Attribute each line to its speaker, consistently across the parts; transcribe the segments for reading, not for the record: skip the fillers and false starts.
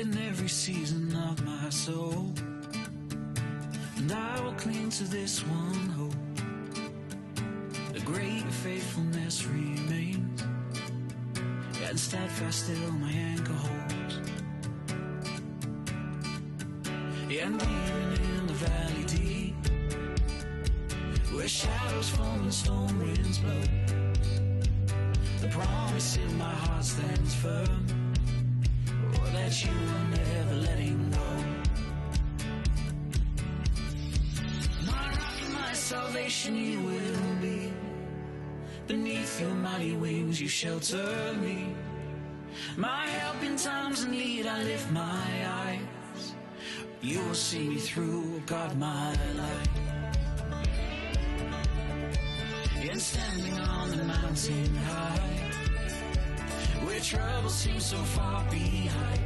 Speaker 1: in every season of my soul. And I will cling to this one hope, the great faithfulness remains, and steadfast still my anchor holds. And even in the valley deep, where shadows fall and storm winds blow, the promise in my heart stands firm, oh, that you are never letting go. My rock and my salvation you will be, beneath your mighty wings you shelter me. My help in times of need, I lift my eyes, you will see me through, God my light. And standing on the mountain high, where trouble seems so far behind,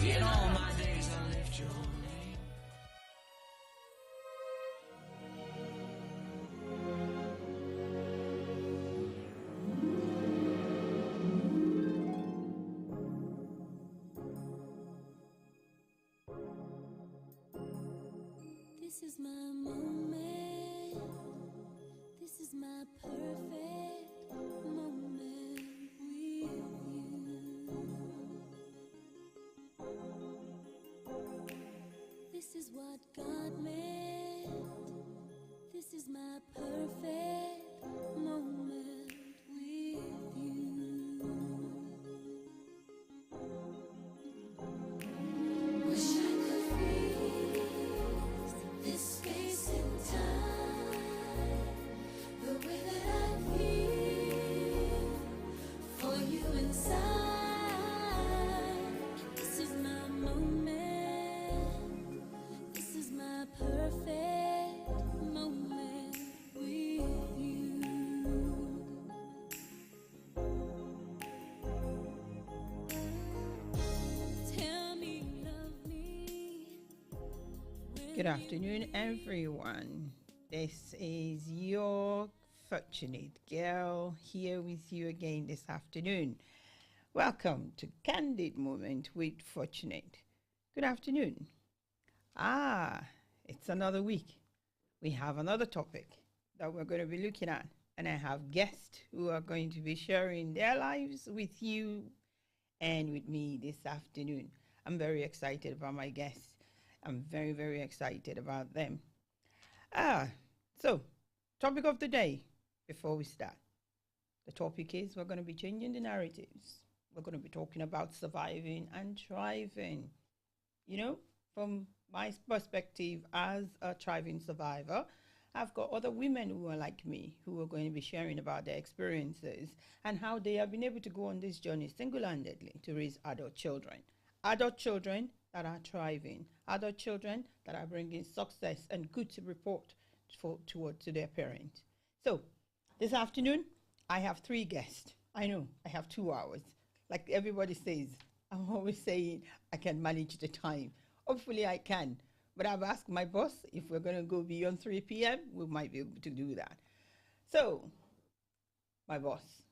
Speaker 1: in all my days I lift your name.
Speaker 2: This is my moment. This is my perfect moment with you. This is what God meant. This is my perfect moment with you. Wish I could freeze this space and time, the way that I feel for you inside. This is my moment. This is my perfect moment with you. Tell me you love me.
Speaker 3: Good afternoon, everyone. This is your fortunate girl here with you again this afternoon. Welcome to Candid Moment with Fortunate. Good afternoon. It's another week. We have another topic that we're going to be looking at, and I have guests who are going to be sharing their lives with you and with me this afternoon. I'm very excited about my guests. I'm very, very excited about them. So, topic of the day before we start. The topic is we're going to be changing the narratives. We're going to be talking about surviving and thriving. You know, from my perspective as a thriving survivor, I've got other women who are like me who are going to be sharing about their experiences and how they have been able to go on this journey single-handedly to raise adult children. Adult children that are thriving, adult children that are bringing success and good to report to their parents. So this afternoon, I have 3 guests. I know I have 2 hours. Like everybody says, I'm always saying I can manage the time. Hopefully I can. But I've asked my boss if we're going to go beyond 3 p.m., we might be able to do that. So, my boss,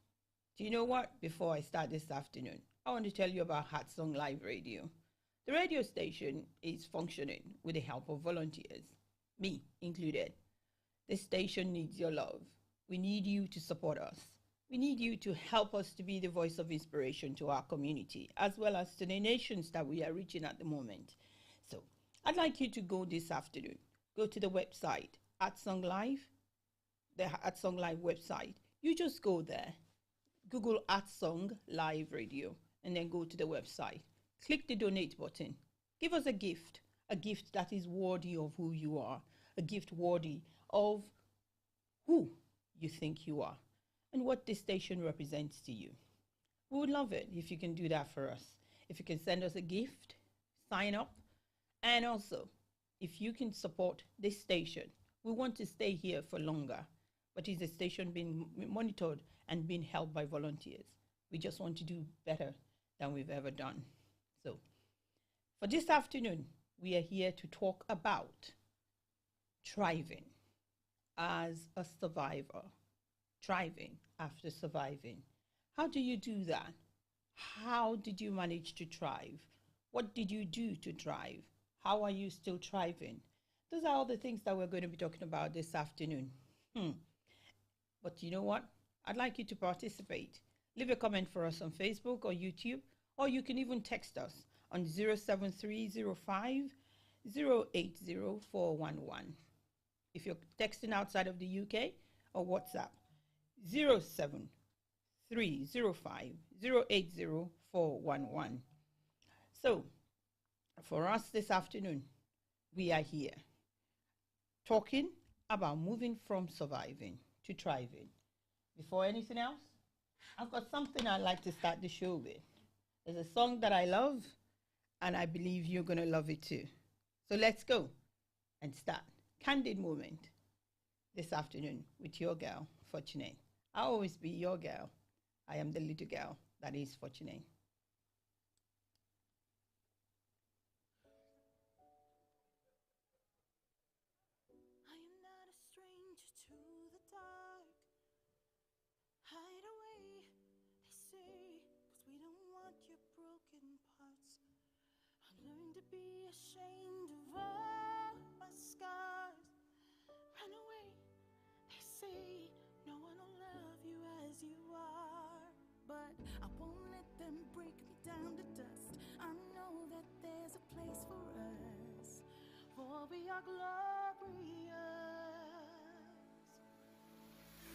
Speaker 3: do you know what? Before I start this afternoon, I want to tell you about Heart Song Live Radio. The radio station is functioning with the help of volunteers, me included. This station needs your love. We need you to support us. We need you to help us to be the voice of inspiration to our community, as well as to the nations that we are reaching at the moment. So I'd like you to go this afternoon. Go to the website, @Song Live, the @Song Live website. You just go there. Google @Song Live Radio, and then go to the website. Click the donate button. Give us a gift that is worthy of who you are, a gift worthy of who you think you are and what this station represents to you. We would love it if you can do that for us. If you can send us a gift, sign up, and also if you can support this station. We want to stay here for longer, but is the station being monitored and being helped by volunteers? We just want to do better than we've ever done. So for this afternoon, we are here to talk about thriving as a survivor, thriving after surviving. How do you do that? How did you manage to thrive? What did you do to thrive? How are you still thriving? Those are all the things that we're going to be talking about this afternoon. Hmm. But you know what? I'd like you to participate. Leave a comment for us on Facebook or YouTube, or you can even text us on 07305 080411. If you're texting outside of the UK, or WhatsApp 07305 080411. So, for us this afternoon, we are here talking about moving from surviving to thriving. Before anything else, I've got something I'd like to start the show with. There's a song that I love, and I believe you're going to love it too. So let's go and start Candid Moment this afternoon with your girl, Fortunate. I'll always be your girl. I am the little girl that is Fortunate.
Speaker 2: I am not a stranger to the dark. Hide away, they say, 'cause we don't want your broken parts. I learned to be ashamed of all my scars. Run away, they say, no one will love you as you are. But I won't let them break me down to dust. I know that there's a place for us, for we are glorious.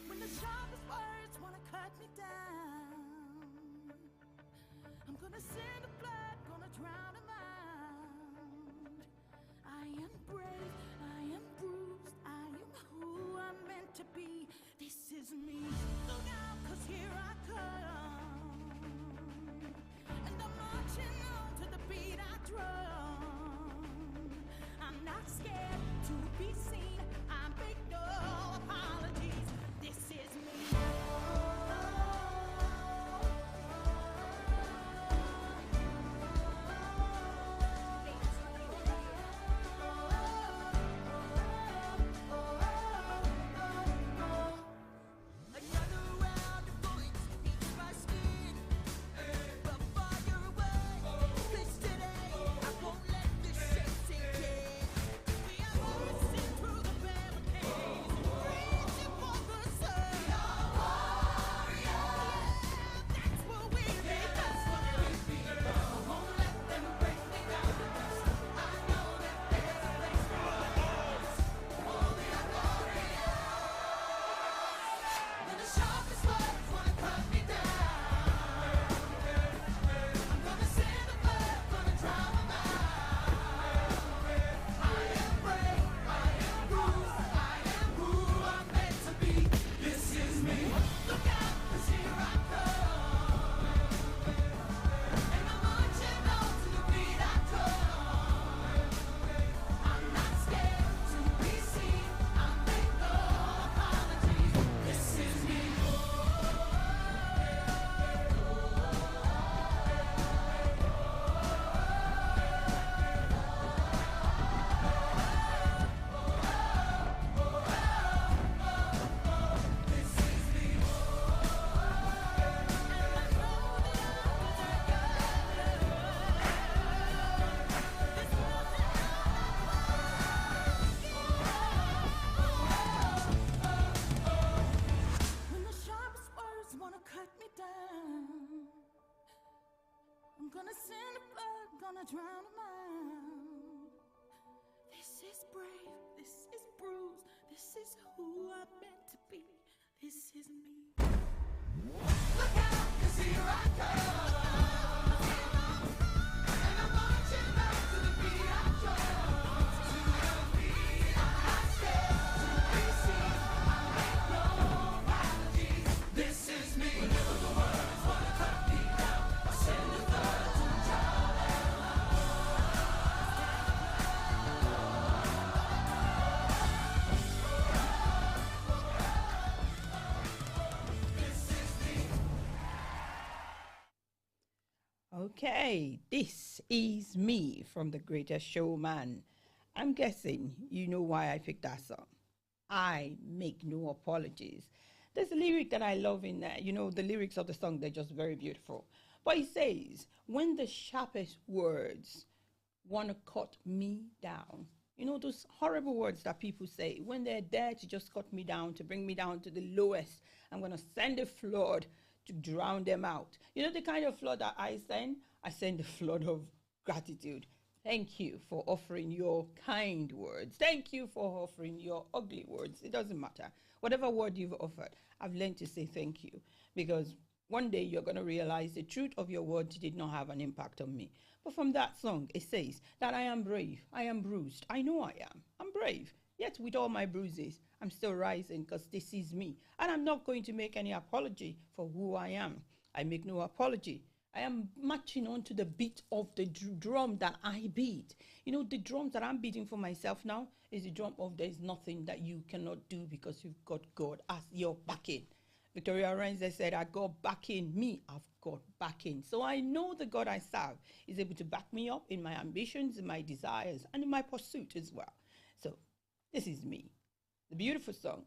Speaker 2: When the sharpest words wanna cut me down, I'm gonna send the blood, gonna drown them out. I am brave, I am bruised, I am who I'm meant to be. This is me. Look out, 'cause here I come, and I'm marching on to the beat I drum. I'm not scared to be seen, I make no apologies. This is me. Another round of bullets eats my skin, but fire away. This today, I won't let this shit sink in. We are bursting through the barricades, reaching for the sun. We are warriors. Yeah, that's what we become. I won't let them break me down to dust. I know that there's a place for us. Oh, we are glorious. When the sharpest words wanna cut me down, I'm gonna send the blood, gonna drown them out. I am brave, I am bruised, I am who I'm meant to be. This is me. Look out, 'cause here I come, and I'm marching on to the beat I drum. I'm not scared to be seen, I make no apologies. This is me. When the sharpest words wanna cut me down, I'm gonna send the blood, gonna drown them out. This is brave, this is bruised, this is who I'm meant to be. This is me. Look out, 'cause here I come, and I'm marching back to the beat I drum. To the beat I'm not scared to be seen, I make no apologies. This is me. Whenever the words wanna cut me down, I send the blood to drown them out. This is me.
Speaker 3: Okay, this is me from The Greatest Showman. I'm guessing you know why I picked that song. I make no apologies. There's a lyric that I love in there. You know, the lyrics of the song, they're just very beautiful. But he says, when the sharpest words want to cut me down, you know, those horrible words that people say, when they're there to just cut me down, to bring me down to the lowest, I'm going to send a flood to drown them out. You know, the kind of flood that I send a flood of gratitude. Thank you for offering your kind words. Thank you for offering your ugly words. It doesn't matter. Whatever word you've offered, I've learned to say thank you, because one day you're going to realize the truth of your words did not have an impact on me. But from that song, it says that I am brave, I am bruised. I know I am. I'm brave. Yet with all my bruises, I'm still rising, because this is me. And I'm not going to make any apology for who I am. I make no apology. I am marching on to the beat of the drum that I beat. You know, the drums that I'm beating for myself now is the drum of there's nothing that you cannot do because you've got God as your backing. Victoria Renze said, I got backing. Me, I've got backing. So I know the God I serve is able to back me up in my ambitions, in my desires, and in my pursuit as well. So this is me. The beautiful song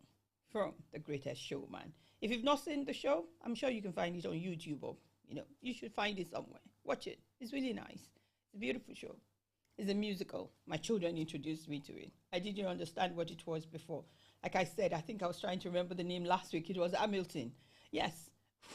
Speaker 3: from The Greatest Showman. If you've not seen the show, I'm sure you can find it on YouTube, or you should find it somewhere. Watch it. It's really nice. It's a beautiful show. It's a musical. My children introduced me to it. I didn't understand what it was before. Like I said, I think I was trying to remember the name last week. It was Hamilton. Yes,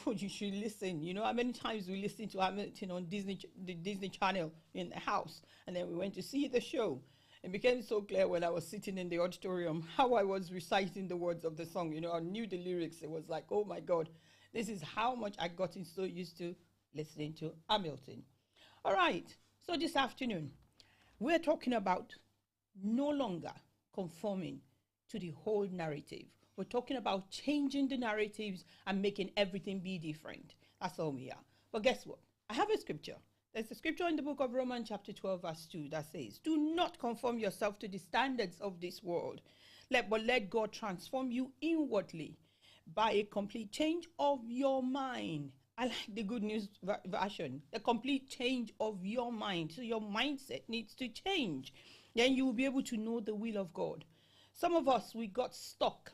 Speaker 3: you should listen. You know how many times we listened to Hamilton on the Disney Channel in the house, and then we went to see the show. It became so clear when I was sitting in the auditorium how I was reciting the words of the song. You know, I knew the lyrics. It was like, oh my God, this is how much I gotten so used to listening to Hamilton. All right, so this afternoon, we're talking about no longer conforming to the whole narrative. We're talking about changing the narratives and making everything be different. That's all we are. But guess what? I have a scripture. There's a scripture in the book of Romans chapter 12 verse 2 that says, do not conform yourself to the standards of this world, but let God transform you inwardly by a complete change of your mind. I like the Good News version. The complete change of your mind. So your mindset needs to change. Then you will be able to know the will of God. Some of us, we got stuck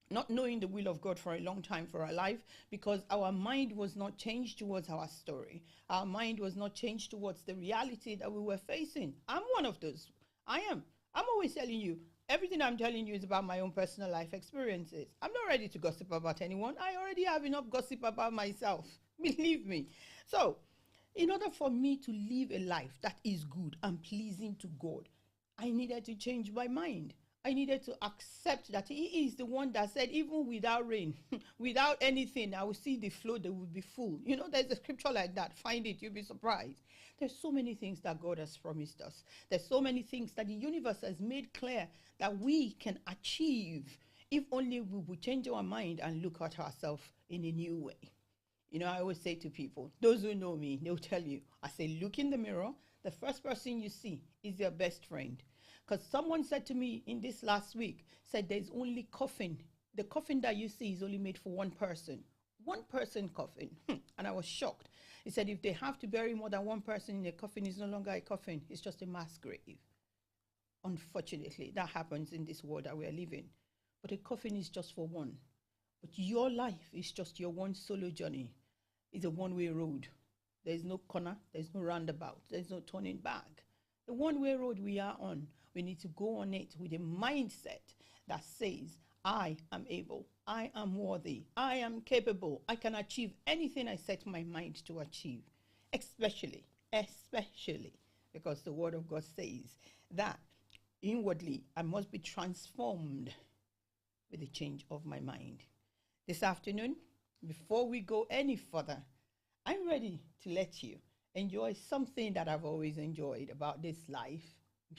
Speaker 3: not knowing the will of God for a long time for our life because our mind was not changed towards our story. Our mind was not changed towards the reality that we were facing. I'm one of those. I am. I'm always telling you, everything I'm telling you is about my own personal life experiences. I'm not ready to gossip about anyone. I already have enough gossip about myself. Believe me. So, in order for me to live a life that is good and pleasing to God, I needed to change my mind. I needed to accept that He is the one that said, even without rain, without anything, I will see the flow, they will be full. You know, there's a scripture like that. Find it, you'll be surprised. There's so many things that God has promised us. There's so many things that the universe has made clear that we can achieve if only we would change our mind and look at ourselves in a new way. You know, I always say to people, those who know me, they'll tell you, I say, look in the mirror. The first person you see is your best friend. Because someone said to me in this last week, said there's only coffin. The coffin that you see is only made for one person. One person coffin. And I was shocked. He said if they have to bury more than one person in a coffin, it's no longer a coffin. It's just a mass grave. Unfortunately, that happens in this world that we're living. But a coffin is just for one. But your life is just your one solo journey. It's a one-way road. There's no corner. There's no roundabout. There's no turning back. The one-way road we are on, we need to go on it with a mindset that says, I am able, I am worthy, I am capable, I can achieve anything I set my mind to achieve, especially because the word of God says that inwardly I must be transformed with the change of my mind. This afternoon, before we go any further, I'm ready to let you enjoy something that I've always enjoyed about this life,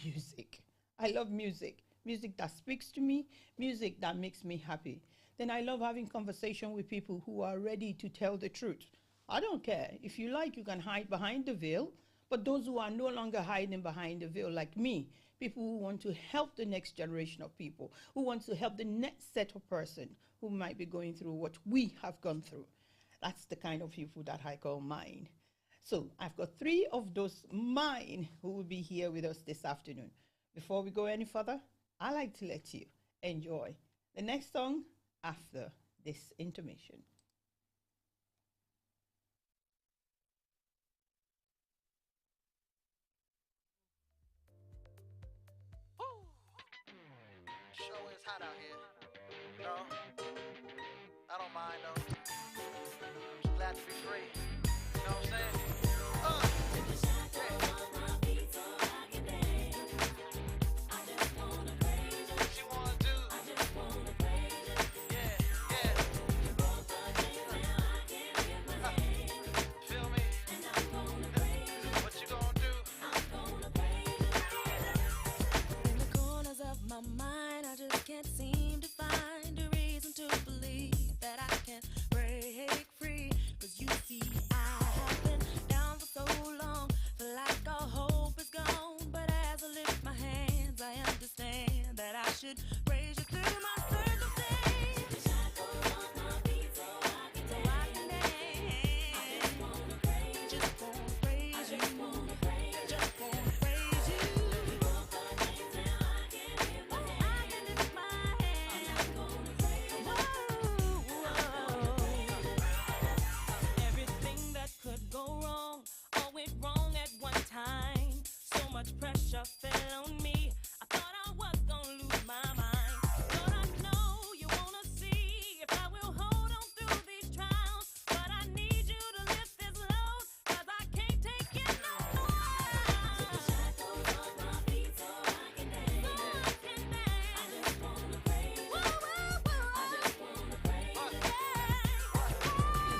Speaker 3: music. I love music. Music that speaks to me, music that makes me happy. Then I love having conversation with people who are ready to tell the truth. I don't care. If you like, you can hide behind the veil. But those who are no longer hiding behind the veil like me, people who want to help the next generation of people, who want to help the next set of person who might be going through what we have gone through. That's the kind of people that I call mine. So I've got 3 of those mine who will be here with us this afternoon. Before we go any further, I like to let you enjoy the next song after this intermission.
Speaker 4: Sure is hot out here. No, I don't mind though. I'm glad to be free. You know what I'm saying? What you wanna do? Yeah, yeah. Feel me? What you gonna do?
Speaker 2: In the corners of my mind, I just can't seem to find a reason to believe that I can break free. 'Cause you see, I have been down for so long, feel like all hope is gone. But as I lift my hands, I understand that I should praise you through my circumstance. So I can dance. Just wanna praise you. Just wanna praise you. I can lift my hands. Whoa. Everything that could go wrong, all went wrong at one time. So much pressure fell on me. I thought I was gonna lose my mind. But I know you wanna see if I will hold on through these trials. But I need you to lift this load, 'cause I can't take it no more. Take the shackles off my feet so I can dance. So I can dance. I just wanna praise you. Whoa, whoa, whoa. I just wanna praise you.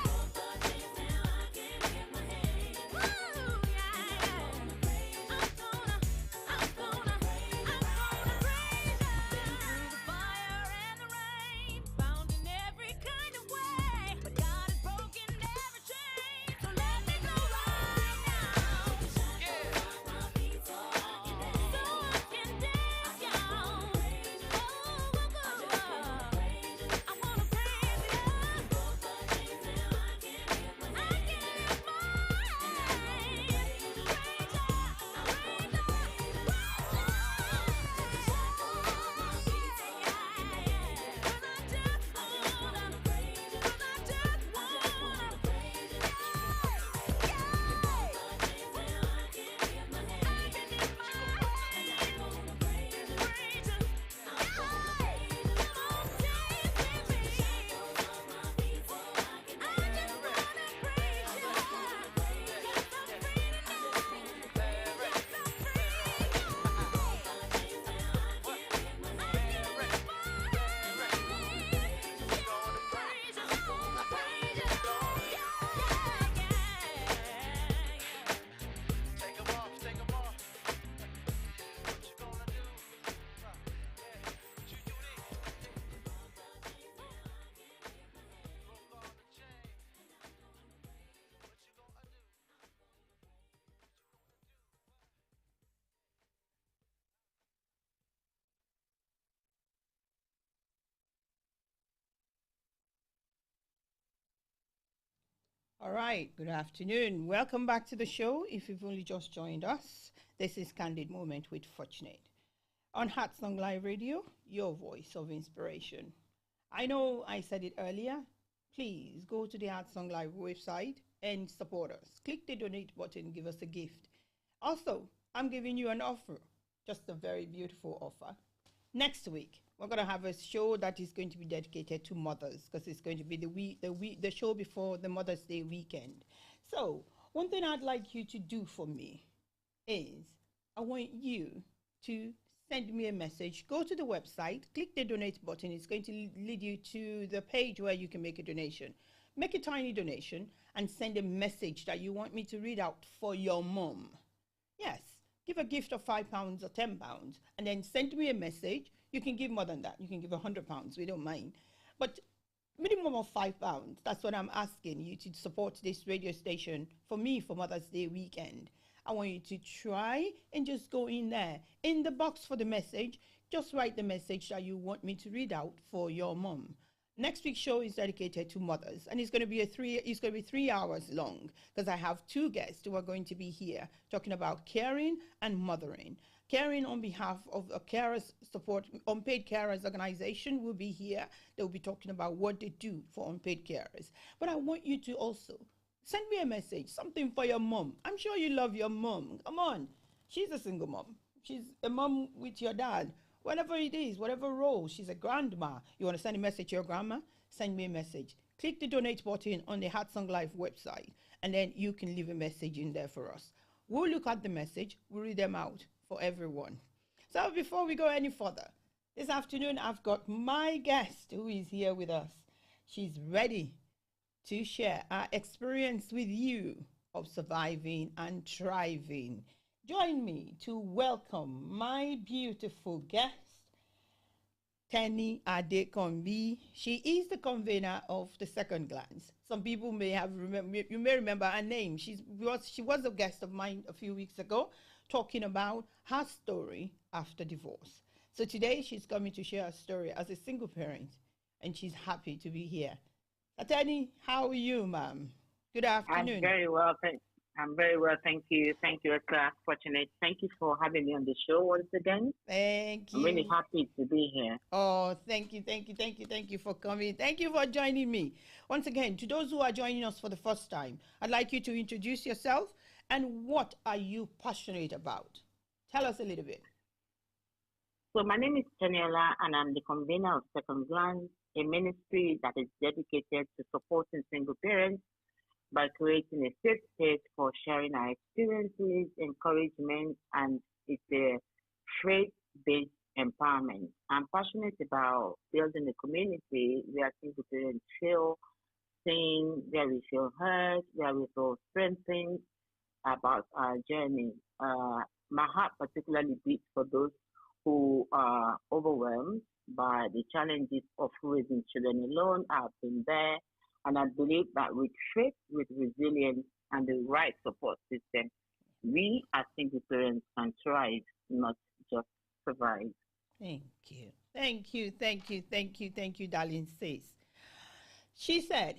Speaker 2: Both the days now I can get my hands. Woo, yeah. I'm gonna praise you. I'm gonna praise you. Been through the fire and the rain, bound in every kind of way. But God has broken every chain, so let me go right now. Take the shackles off my feet so I can dance. So I can dance, y'all. Oh, I wanna praise you. Both the days now I can lift my hands.
Speaker 4: Take 'em off, take 'em off. What you gonna do? What you do this? Broke all the chain. What you gonna do?
Speaker 3: All right, good afternoon. Welcome back to the show. If you've only just joined us, this is Candid Moment with Fortunate. On Heart Song Live Radio, your voice of inspiration. I know I said it earlier. Please go to the Heart Song Live website and support us. Click the donate button, give us a gift. Also, I'm giving you an offer, just a very beautiful offer. Next week, we're going to have a show that is going to be dedicated to mothers, because it's going to be the show before the Mother's Day weekend. So, one thing I'd like you to do for me is I want you to send me a message. Go to the website, click the donate button. It's going to lead you to the page where you can make a donation. Make a tiny donation and send a message that you want me to read out for your mom. Yes, give a gift of £5 or £10 and then send me a message. You can give more than that. You can give £100. We don't mind. But minimum of £5. That's what I'm asking you to support this radio station for me for Mother's Day weekend. I want you to try and just go in there. In the box for the message, just write the message that you want me to read out for your mom. Next week's show is dedicated to mothers, and it's going to be 3 hours long, because I have two guests who are going to be here talking about caring and mothering. Caring on behalf of a carers support, unpaid carers organization will be here. They'll be talking about what they do for unpaid carers. But I want you to also send me a message, something for your mom. I'm sure you love your mom. Come on. She's a single mom. She's a mom with your dad, whatever it is, whatever role. She's a grandma. You want to send a message to your grandma? Send me a message. Click the donate button on the Heart Song Life website, and then you can leave a message in there for us. We'll look at the message, we'll read them out for everyone. So before we go any further, this afternoon I've got my guest who is here with us. She's ready to share our experience with you of surviving and thriving. Join me to welcome my beautiful guest, Tenny Adekombi. She is the convener of the Second Glance. Some people may have you may remember her name. She was a guest of mine a few weeks ago, talking about her story after divorce. So today she's coming to share her story as a single parent, and she's happy to be here. Tenny, how are you, ma'am? Good afternoon.
Speaker 5: I'm very well, thank you. Thank you, Eka. Fortunate. Thank you for having me on the show once again.
Speaker 3: Thank you.
Speaker 5: I'm really happy to be here.
Speaker 3: Oh, thank you for coming. Thank you for joining me. Once again, to those who are joining us for the first time, I'd like you to introduce yourself and what are you passionate about? Tell us a little bit.
Speaker 5: So my name is Teniola, and I'm the convener of Second Glance, a ministry that is dedicated to supporting single parents by creating a safe space for sharing our experiences, encouragement, and it's a faith-based empowerment. I'm passionate about building a community where single parents feel seen, where we feel heard, where we feel strengthened about our journey. My heart particularly beats for those who are overwhelmed by the challenges of raising children alone. I've been there. And I believe that with faith, with resilience, and the right support system, we as single parents can thrive, not just survive.
Speaker 3: Thank you, darling sis. She said,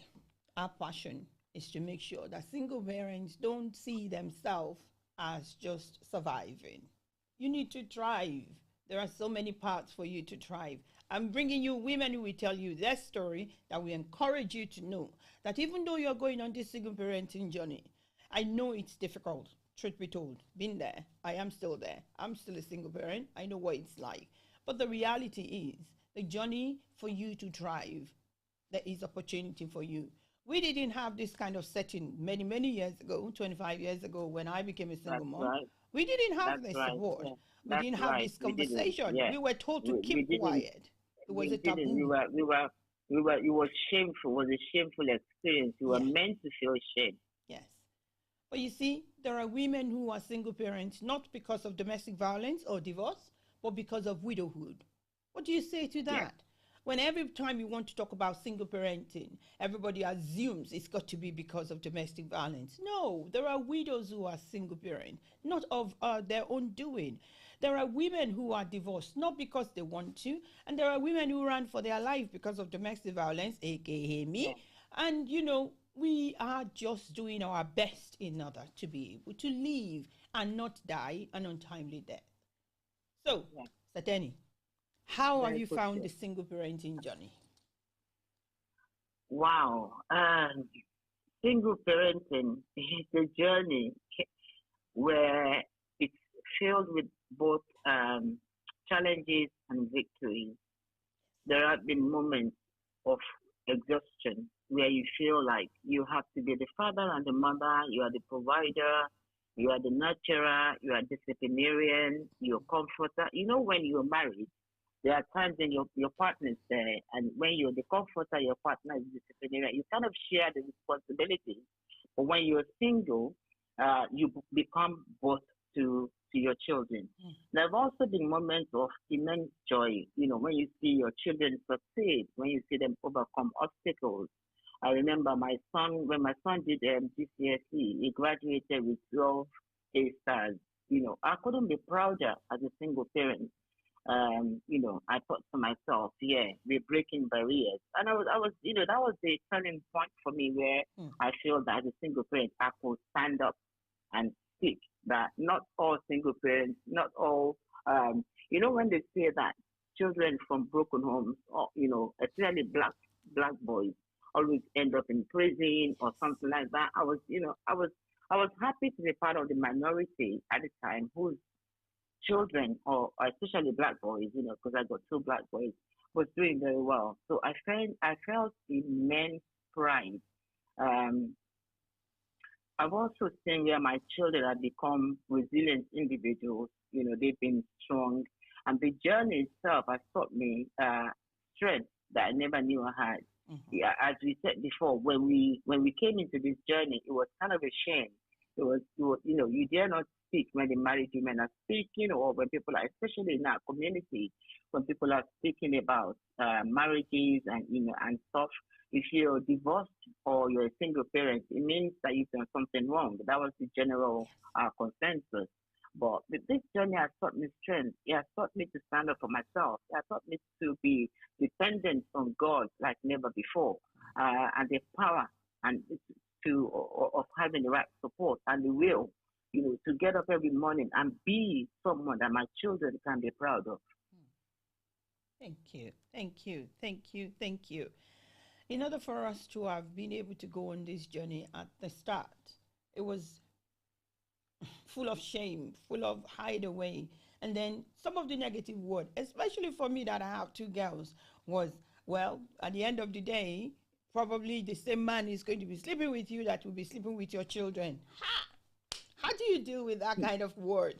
Speaker 3: our passion is to make sure that single parents don't see themselves as just surviving. You need to thrive. There are so many parts for you to thrive. I'm bringing you women who will tell you their story, that we encourage you to know that even though you're going on this single parenting journey, I know it's difficult, truth be told. Been there. I am still there. I'm still a single parent. I know what it's like. But the reality is, the journey for you to thrive, there is opportunity for you. We didn't have this kind of setting many, many years ago, 25 years ago, when I became a single mom.
Speaker 5: Right.
Speaker 3: We didn't have this support.
Speaker 5: Yeah.
Speaker 3: We didn't have this conversation. We were told to keep quiet. It was a taboo.
Speaker 5: It was shameful. It was a shameful experience. You were meant to feel shame.
Speaker 3: Yes. But you see, there are women who are single parents, not because of domestic violence or divorce, but because of widowhood. What do you say to that? Yeah. When every time you want to talk about single parenting, everybody assumes it's got to be because of domestic violence. No, there are widows who are single parents, not of their own doing. There are women who are divorced, not because they want to, and there are women who run for their life because of domestic violence, aka me. Yeah. And, you know, we are just doing our best in order to be able to live and not die an untimely death. So, Sateni, how have you found the single parenting journey?
Speaker 5: Wow. Single parenting is a journey where it's filled with both challenges and victories. There have been moments of exhaustion where you feel like you have to be the father and the mother, you are the provider, you are the nurturer, you are disciplinarian, you're comforter. You know, when you're married, there are times when your partner is there, and when you're the comforter, your partner is disciplinarian. You kind of share the responsibilities. But when you're single, you become both to your children. There have also been moments of immense joy, you know, when you see your children succeed, when you see them overcome obstacles. I remember when my son did GCSE, he graduated with 12 A stars. You know, I couldn't be prouder as a single parent. You know, I thought to myself, we're breaking barriers. And I was, you know, that was the turning point for me where I feel that as a single parent, I could stand up and speak that not all single parents, not all, you know, when they say that children from broken homes, or, you know, especially black boys, always end up in prison or something like that. I was happy to be part of the minority at the time whose children, or especially black boys, because I got two black boys, was doing very well. So I felt immense pride. Um, I've also seen where my children have become resilient individuals. They've been strong, and the journey itself has taught me strength that I never knew I had.
Speaker 3: Mm-hmm.
Speaker 5: Yeah, as we said before, when we came into this journey, it was kind of a shame. It was you dare not speak when the married women are speaking, or when people are, especially in our community, when people are speaking about marriages and stuff. If you're divorced or you're a single parent, it means that you've done something wrong. That was the general consensus. But this journey has taught me strength. It has taught me to stand up for myself. It has taught me to be dependent on God like never before, and the power and of having the right support and the will, to get up every morning and be someone that my children can be proud of.
Speaker 3: Thank you. Thank you. Thank you. Thank you. In order for us to have been able to go on this journey at the start, it was full of shame, full of hideaway. And then some of the negative word, especially for me that I have two girls, was, well, at the end of the day, probably the same man is going to be sleeping with you that will be sleeping with your children. How do you deal with that kind of word?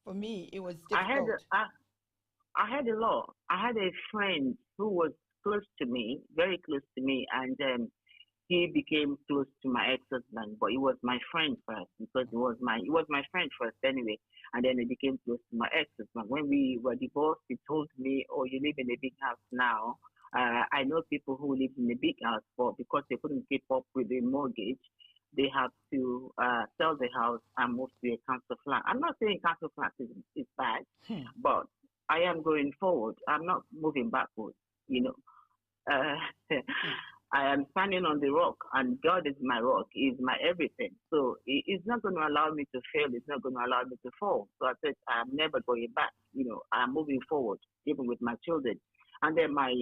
Speaker 3: For me, it was
Speaker 5: I had
Speaker 3: difficult.
Speaker 5: I had a law. I had a friend who was close to me, very close to me, and he became close to my ex-husband. But he was my friend first, because he was my friend first anyway, and then he became close to my ex-husband. When we were divorced, he told me, "Oh, you live in a big house now. I know people who live in a big house, but because they couldn't keep up with the mortgage, they have to sell the house and move to a council flat." I'm not saying council flat is bad,
Speaker 3: Hmm.
Speaker 5: but I am going forward. I'm not moving backwards. You know, uh,
Speaker 3: Hmm.
Speaker 5: I am standing on the rock, and God is my rock. He is my everything. So He's not going to allow me to fail. He's not going to allow me to fall. So I said, I'm never going back. I'm moving forward, even with my children. And then my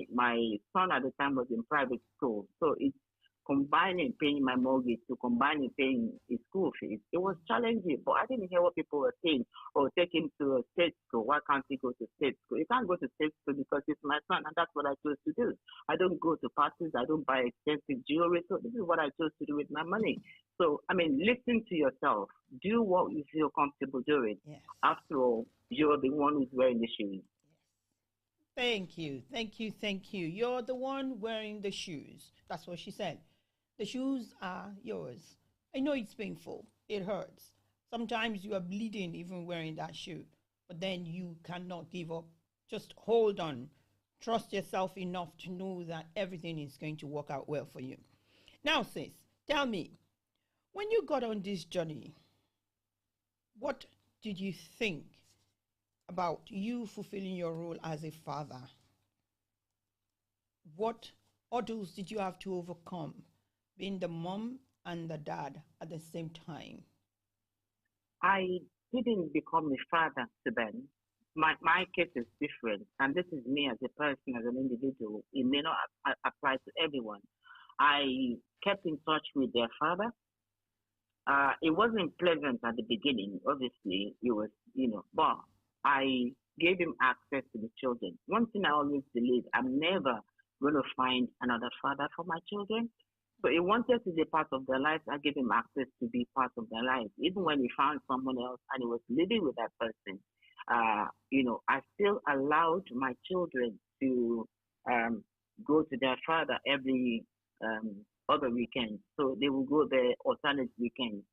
Speaker 5: son at the time was in private school. So it's combining paying my mortgage to combining paying his school fees. It was challenging, but I didn't hear what people were saying. Oh, take him to a state school. Why can't he go to state school? He can't go to state school because it's my son, and that's what I chose to do. I don't go to parties. I don't buy expensive jewelry. So this is what I chose to do with my money. So, I mean, listen to yourself. Do what you feel comfortable doing.
Speaker 3: Yes.
Speaker 5: After all, you're the one who's wearing the shoes.
Speaker 3: Thank you. Thank you. Thank you. You're the one wearing the shoes. That's what she said. The shoes are yours. I know it's painful. It hurts. Sometimes you are bleeding even wearing that shoe, but then you cannot give up. Just hold on. Trust yourself enough to know that everything is going to work out well for you. Now, sis, tell me, when you got on this journey, what did you think about you fulfilling your role as a father? What hurdles did you have to overcome being the mom and the dad at the same time?
Speaker 5: I didn't become a father to them. My case is different, and this is me as a person, as an individual. It may not apply to everyone. I kept in touch with their father. It wasn't pleasant at the beginning, obviously. It was, but I gave him access to the children. One thing I always believe, I'm never going to find another father for my children. So he wanted to be part of their lives. I gave him access to be part of their lives. Even when he found someone else and he was living with that person, I still allowed my children to um, go to their father every other weekend. So they will go there alternate weekends.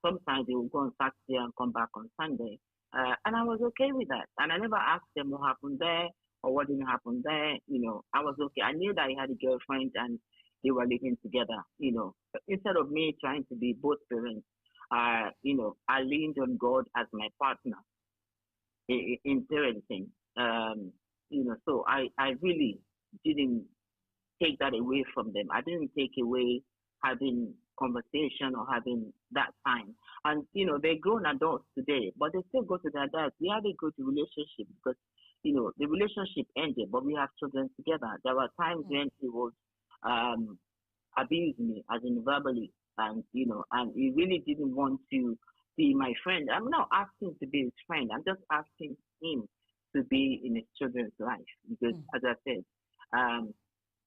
Speaker 5: Sometimes they will go on Saturday and come back on Sunday. And I was okay with that. And I never asked them what happened there or what didn't happen there. I was okay. I knew that he had a girlfriend and they were living together. Instead of me trying to be both parents, I leaned on God as my partner in parenting. So I really didn't take that away from them. I didn't take away having conversation or having that time. And they're grown adults today, but they still go to their dads. We have a good relationship because the relationship ended, but we have children together. There were times when he would abuse me, as in verbally, and he really didn't want to be my friend. I'm not asking to be his friend. I'm just asking him to be in his children's life because, as I said, um,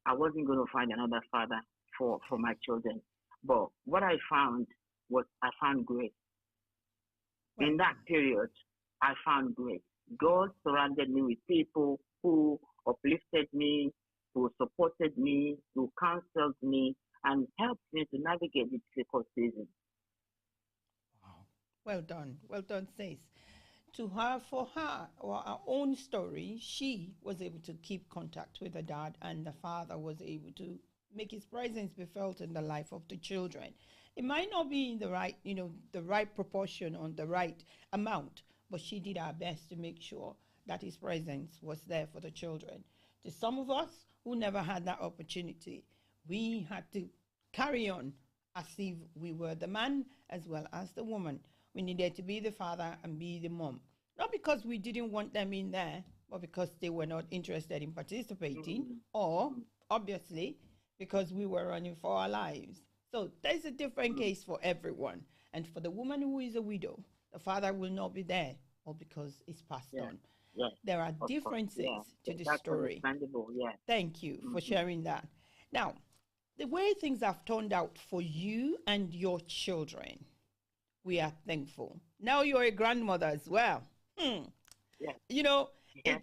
Speaker 5: I wasn't going to find another father for my children. But what I found was I found grace.
Speaker 3: Well
Speaker 5: In that
Speaker 3: done.
Speaker 5: period, I found grace. God surrounded me with people who uplifted me, who supported me, who counseled me, and helped me to navigate the difficult season.
Speaker 3: Wow. Well done. Well done, sis. To her, for her or her own story, she was able to keep contact with her dad, and the father was able to make his presence be felt in the life of the children. It might not be in the right, the right proportion on the right amount, but she did her best to make sure that his presence was there for the children. To some of us who never had that opportunity, we had to carry on as if we were the man as well as the woman. We needed to be the father and be the mom. Not because we didn't want them in there, but because they were not interested in participating,
Speaker 5: Mhm,
Speaker 3: or
Speaker 5: mhm,
Speaker 3: obviously because we were running for our lives. So there's a different
Speaker 5: mhm.
Speaker 3: case for everyone. And for the woman who is a widow, the father will not be there, or because it's passed
Speaker 5: Yeah,
Speaker 3: on.
Speaker 5: yeah,
Speaker 3: There are
Speaker 5: of course, yeah.
Speaker 3: differences to the
Speaker 5: That's
Speaker 3: story.
Speaker 5: understandable. Yeah.
Speaker 3: Thank you for
Speaker 5: Hmm.
Speaker 3: sharing that. Now, the way things have turned out for you and your children, we are thankful. Now you're a grandmother as well. Hmm.
Speaker 5: Yeah,
Speaker 3: You know,
Speaker 5: yeah.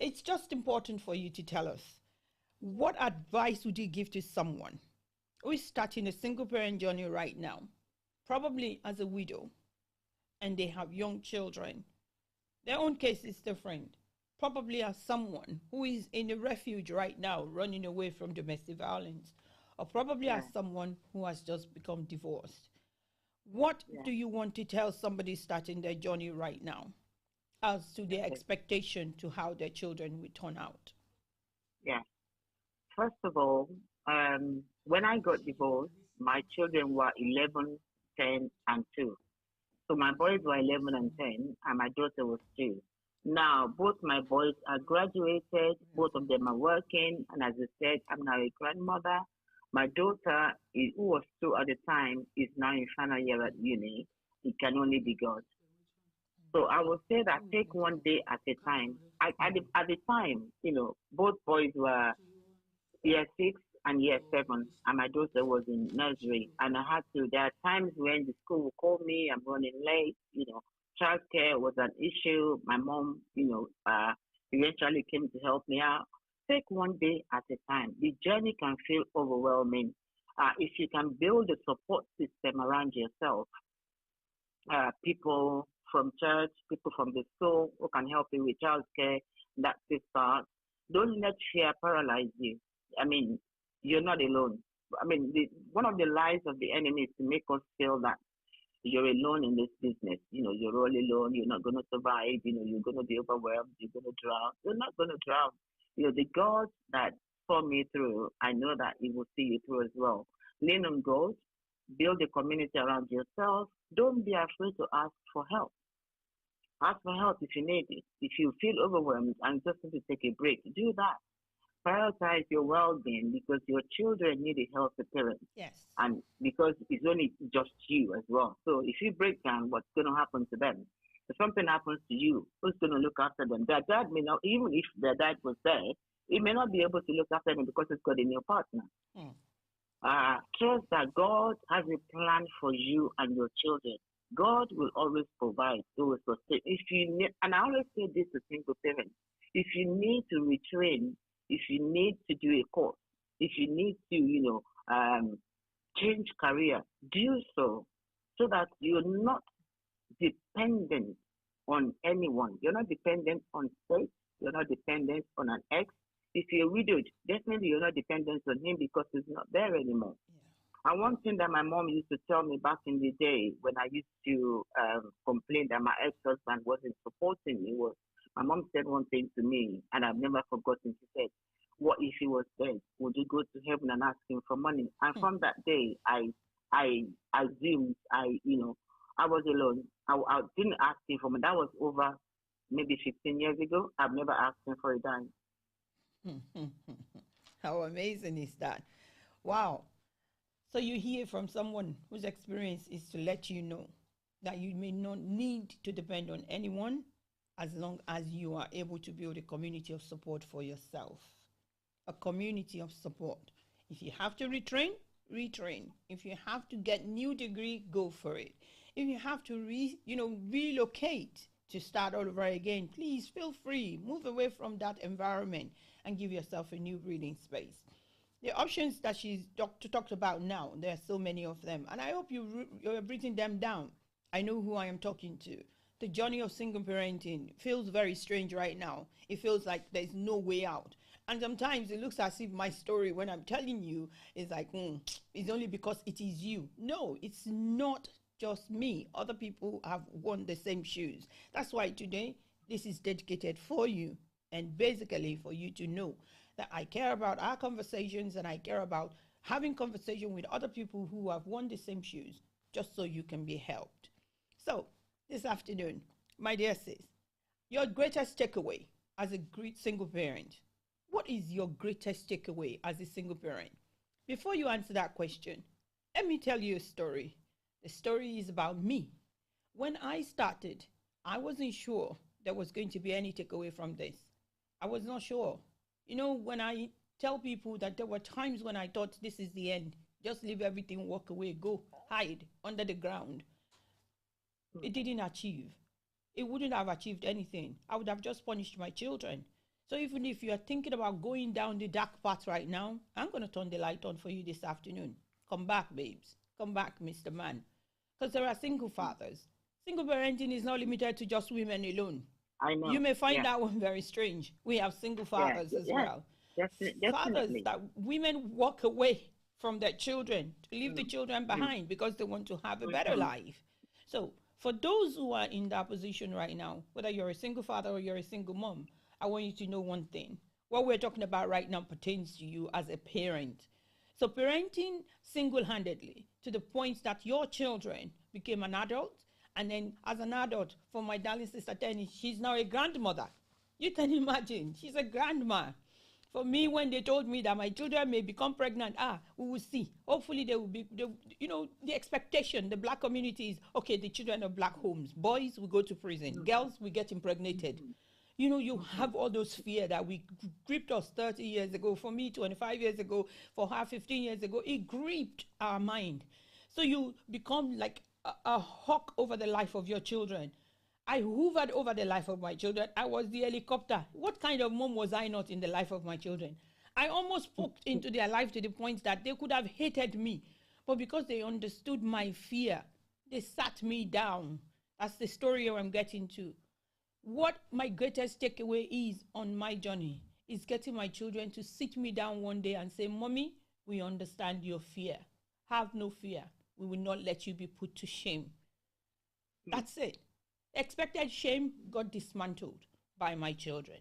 Speaker 3: it's just important for you to tell us, what advice would you give to someone who is starting a single parent journey right now, probably as a widow, and they have young children? Their own case is different. Probably as someone who is in a refuge right now, running away from domestic violence, or probably as
Speaker 5: Yeah,
Speaker 3: someone who has just become divorced. What
Speaker 5: yeah.
Speaker 3: do you want to tell somebody starting their journey right now as to their
Speaker 5: Okay.
Speaker 3: expectation to how their children will turn out?
Speaker 5: Yeah. First of all, when I got divorced, my children were 11, 10, and 2. So my boys were 11 and 10, and my daughter was 2. Now, both my boys are graduated, both of them are working, and as I said, I'm now a grandmother. My daughter, who was 2 at the time, is now in final year at uni. It can only be God. So I will say that take one day at a time. At the time, both boys were year 6 and year 7, and my daughter was in nursery. And I had to. There are times when the school will call me. I'm running late. Childcare was an issue. My mom, eventually came to help me out. Take one day at a time. The journey can feel overwhelming. If you can build a support system around yourself, people from church, people from the school who can help you with childcare, that's the start. Don't let fear paralyze you. I mean, you're not alone. I mean, one of the lies of the enemy is to make us feel that you're alone in this business. You're all alone. You're not going to survive. You're going to be overwhelmed. You're going to drown. You're not going to drown. The God that saw me through, I know that He will see you through as well. Lean on God. Build a community around yourself. Don't be afraid to ask for help. Ask for help if you need it. If you feel overwhelmed and just need to take a break, do that. Prioritize your well-being because your children need a healthy parent,
Speaker 3: Yes.
Speaker 5: and because it's only just you as well. So if you break down, what's going to happen to them? If something happens to you, who's going to look after them? Their dad may not, even if their dad was there, he may not be able to look after them because he's got a new partner.
Speaker 3: Hmm.
Speaker 5: Trust that God has a plan for you and your children. God will always provide. He will sustain. If you need, and I always say this to single parents: if you need to retrain, if you need to do a course, if you need to, change career, do so that you're not dependent on anyone. You're not dependent on state. You're not dependent on an ex. If you're widowed, definitely you're not dependent on him because he's not there anymore. And one thing that my mom used to tell me back in the day when I used to complain that my ex-husband wasn't supporting me was, my mom said one thing to me, and I've never forgotten. She said, "What if he was dead? Would you go to heaven and ask him for money?" And
Speaker 3: Yeah.
Speaker 5: from that day, I assumed I was alone. I didn't ask him for money. That was over maybe 15 years ago. I've never asked him for a dime.
Speaker 3: How amazing is that? Wow. So you hear from someone whose experience is to let you know that you may not need to depend on anyone as long as you are able to build a community of support for yourself. A community of support. If you have to retrain, retrain. If you have to get new degree, go for it. If you have to relocate to start all over again, please feel free. Move away from that environment and give yourself a new breathing space. The options that she's talked about now, there are so many of them, and I hope you're written them down. I know who I am talking to. The journey of single parenting feels very strange right now. It feels like there's no way out. And sometimes it looks as if my story, when I'm telling you, is like, it's only because it is you. No, it's not just me. Other people have worn the same shoes. That's why today, this is dedicated for you, and basically for you to know that I care about our conversations, and I care about having conversation with other people who have worn the same shoes, just so you can be helped. So this afternoon, my dear sis, your greatest takeaway as a great single parent. What is your greatest takeaway as a single parent? Before you answer that question, let me tell you a story. The story is about me. When I started, I wasn't sure there was going to be any takeaway from this. I was not sure. You know, when I tell people that there were times when I thought this is the end, just leave everything, walk away, go hide under the ground. It didn't achieve. It wouldn't have achieved anything. I would have just punished my children. So even if you are thinking about going down the dark path right now, I'm going to turn the light on for you this afternoon. Come back, babes. Come back, Mr. Man. Because there are single fathers. Single parenting is not limited to just women alone.
Speaker 5: I know.
Speaker 3: You may find that one very strange. We have single fathers as well.
Speaker 5: Definitely.
Speaker 3: Fathers that women walk away from their children to leave the children behind because they want to have a better life. So for those who are in that position right now, whether you're a single father or you're a single mom, I want you to know one thing. What we're talking about right now pertains to you as a parent. So parenting single-handedly to the point that your children became an adult, and then as an adult, for my darling sister Tenny, she's now a grandmother. You can imagine, she's a grandma. For me, when they told me that my children may become pregnant, we will see. Hopefully they will be, the expectation, the black community is, okay, the children of black homes. Boys will go to prison. Girls will get impregnated. You know, you have all those fear that we gripped us 30 years ago. For me, 25 years ago. For her, 15 years ago. It gripped our mind. So you become like a hawk over the life of your children. I hovered over the life of my children. I was the helicopter. What kind of mom was I not in the life of my children? I almost poked into their life to the point that they could have hated me. But because they understood my fear, they sat me down. That's the story I'm getting to. What my greatest takeaway is on my journey is getting my children to sit me down one day and say, Mommy, we understand your fear. Have no fear. We will not let you be put to shame. That's it. Expected shame got dismantled by my children.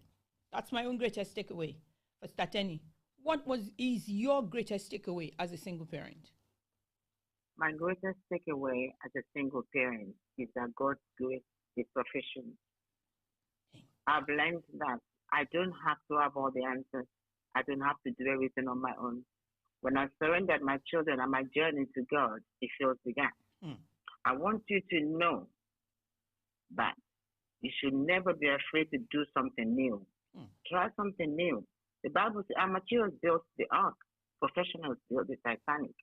Speaker 3: That's my own greatest takeaway. For Stateni, is your greatest takeaway as a single parent?
Speaker 5: My greatest takeaway as a single parent is that God's grace is sufficient. I've learned that I don't have to have all the answers. I don't have to do everything on my own. When I surrendered my children and my journey to God, it fills the gap. I want you to know that you should never be afraid to do something new. Try something new. The Bible says amateurs built the ark, professionals built the Titanic.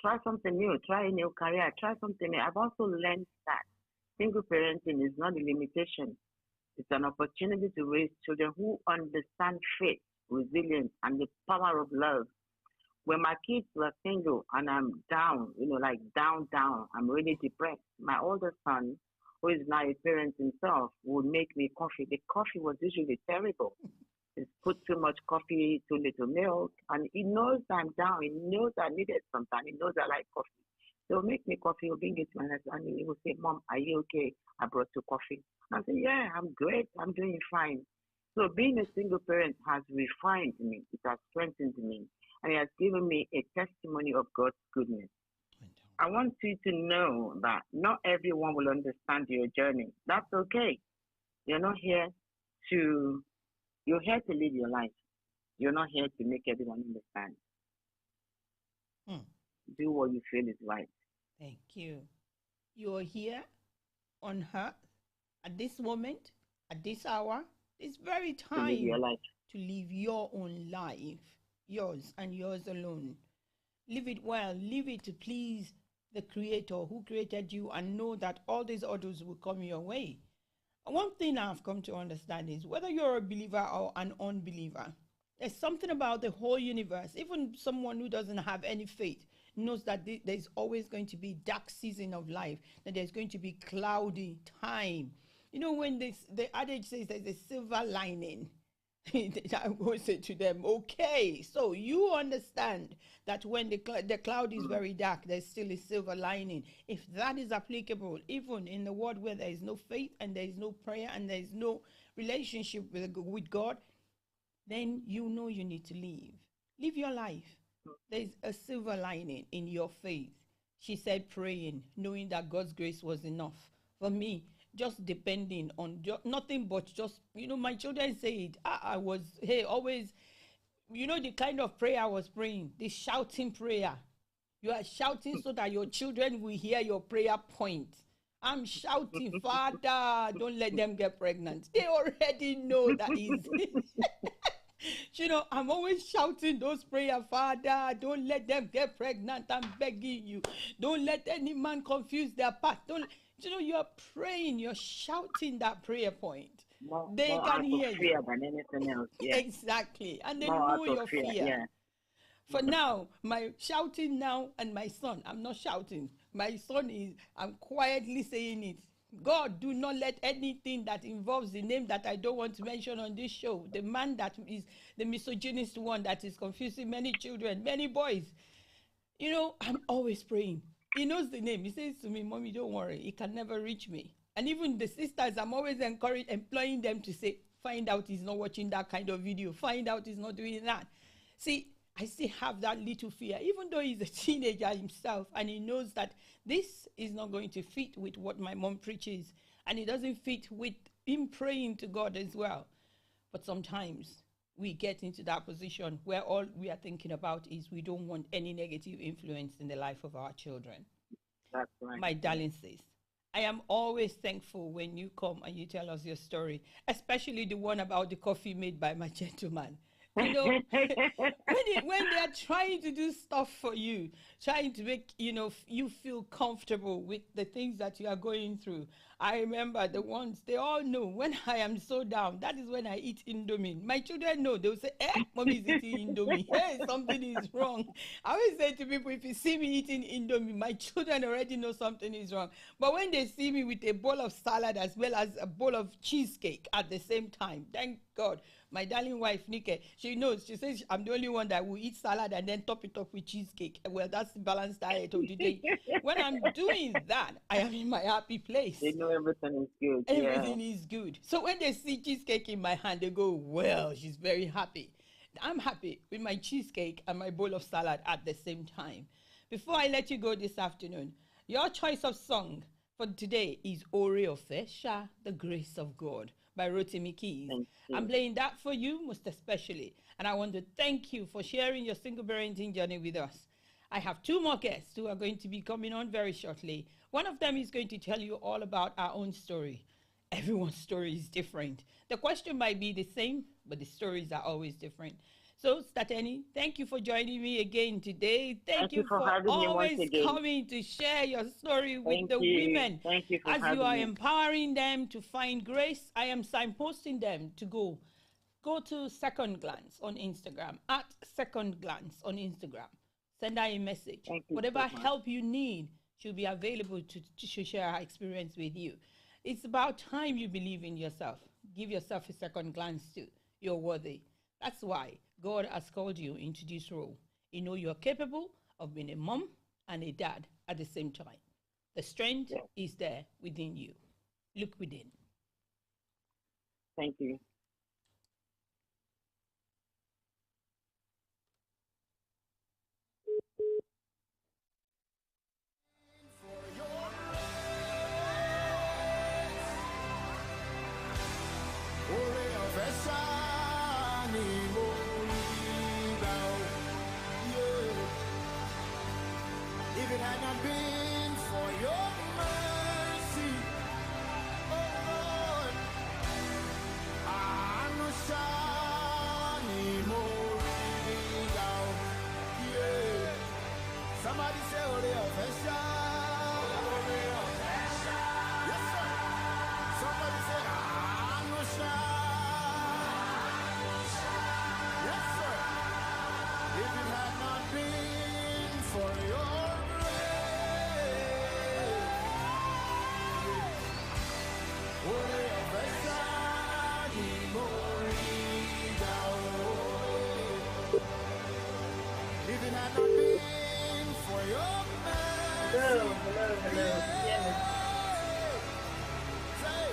Speaker 5: Try something new. Try a new career. Try something new. I've also learned that single parenting is not a limitation. It's an opportunity to raise children who understand faith, resilience, and the power of love. When my kids were single and I'm down, like down, I'm really depressed. My older son, who is now a parent himself, would make me coffee. The coffee was usually terrible. He put too much coffee, too little milk, and he knows I'm down. He knows I need it sometimes. He knows I like coffee. So he'll make me coffee, he'll bring it to my hands, and he will say, Mom, are you okay? I brought you coffee. I say, yeah, I'm great. I'm doing fine. So being a single parent has refined me. It has strengthened me. And it has given me a testimony of God's goodness. I want you to know that not everyone will understand your journey. That's okay. You're here to live your life. You're not here to make everyone understand. Do what you feel is right.
Speaker 3: Thank you. You're here on earth at this moment, at this hour, this very
Speaker 5: To live your
Speaker 3: time
Speaker 5: life.
Speaker 3: to live your own life, yours and yours alone. Live it well, live it to please the Creator who created you, and know that all these others will come your way. And one thing I've come to understand is whether you're a believer or an unbeliever, there's something about the whole universe. Even someone who doesn't have any faith knows that there's always going to be dark season of life, that there's going to be cloudy time. You know, when the adage says there's a silver lining, I will say to them, okay, so you understand that when the cloud is very dark, there's still a silver lining. If that is applicable, even in the world where there is no faith and there is no prayer and there is no relationship with God, then you know you need to leave. Live your life. There's a silver lining in your faith. She said, praying, knowing that God's grace was enough. For me, just depending on nothing but just, my children say it. I was, always, the kind of prayer I was praying, this shouting prayer. You are shouting so that your children will hear your prayer point. I'm shouting, Father, don't let them get pregnant. They already know that is. I'm always shouting those prayers, Father, don't let them get pregnant. I'm begging you. Don't let any man confuse their path. You're praying, you're shouting that prayer point. They can hear you.
Speaker 5: Fear than anything else. Yeah.
Speaker 3: Exactly. And they know your fear.
Speaker 5: Yeah.
Speaker 3: For now, my shouting now and my son, I'm not shouting. My son I'm quietly saying it. God, do not let anything that involves the name that I don't want to mention on this show, the man that is the misogynist one that is confusing many children, many boys. I'm always praying. He knows the name. He says to me, Mommy, don't worry. He can never reach me. And even the sisters, I'm always employing them to say, find out he's not watching that kind of video. Find out he's not doing that. See, I still have that little fear, even though he's a teenager himself, and he knows that this is not going to fit with what my mom preaches, and it doesn't fit with him praying to God as well. But sometimes we get into that position where all we are thinking about is we don't want any negative influence in the life of our children.
Speaker 5: That's right.
Speaker 3: My darling sis, I am always thankful when you come and you tell us your story, especially the one about the coffee made by my gentleman. When they're trying to do stuff for you, trying to make you feel comfortable with the things that you are going through. I remember the ones, they all know when I am so down, that is when I eat Indomie. My children know. They'll say, Mommy is eating Indomie. Hey, something is wrong. I always say to people, if you see me eating Indomie, my children already know something is wrong. But when they see me with a bowl of salad as well as a bowl of cheesecake at the same time, thank God. My darling wife, Nike, she knows. She says, I'm the only one that will eat salad and then top it up with cheesecake. Well, that's the balanced diet of the day. When I'm doing that, I am in my happy place.
Speaker 5: They know everything is good.
Speaker 3: Everything is good. So when they see cheesecake in my hand, they go, well, she's very happy. I'm happy with my cheesecake and my bowl of salad at the same time. Before I let you go this afternoon, your choice of song for today is Ore Ofesha, The Grace of God, by Rotimi Keys. I'm playing that for you most especially, and I want to thank you for sharing your single parenting journey with us. I have two more guests who are going to be coming on very shortly. One of them is going to tell you all about our own story. Everyone's story is different. The question might be the same, but the stories are always different. So, Stateni, thank you for joining me again today. Thank you for always coming to share your story with the women.
Speaker 5: Thank you for
Speaker 3: as you are empowering them to find grace, I am signposting them to go to Second Glance on Instagram, at Second Glance on Instagram. Send her a message. Whatever help you need, she'll be available to share her experience with you. It's about time you believe in yourself. Give yourself a second glance too. You're worthy. That's why God has called you into this role. You know you're capable of being a mom and a dad at the same time. The strength is there within you. Look within.
Speaker 5: Thank you.
Speaker 1: If it had not been for your
Speaker 6: mercy, oh Lord, Anushani Moriga. Yeah. Somebody say, Ore Official. Yes, sir. Somebody say, Anushani. Yes, sir. If it had not been for your grace, Ore Official Moriga. If it had not been for your mercy,
Speaker 5: Hello. Yes.
Speaker 6: say,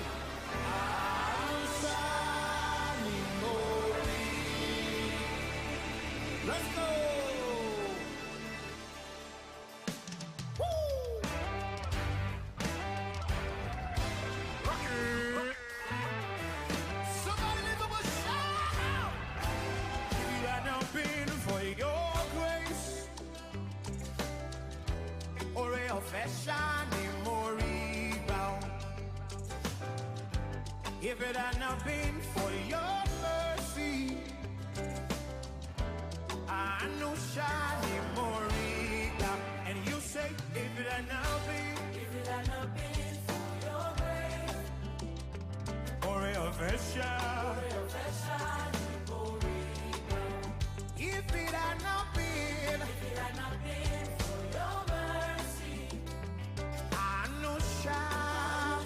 Speaker 6: Anushani Mori. Let's go. Woo! Somebody lift up a shout. If it had not been for your grace, or a fashion immortal. If it had not been for your mercy, I know shiny morita. And you say, if it had not been for your grace, or a fashion, if it had not been for your mercy, I know shine.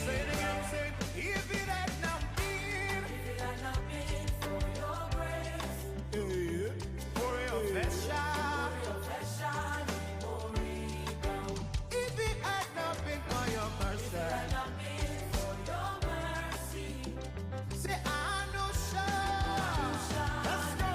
Speaker 6: Say it again, say it. If it had not been for your grace, for your fashion, if it had not been for your mercy, say I know shine. Let's go.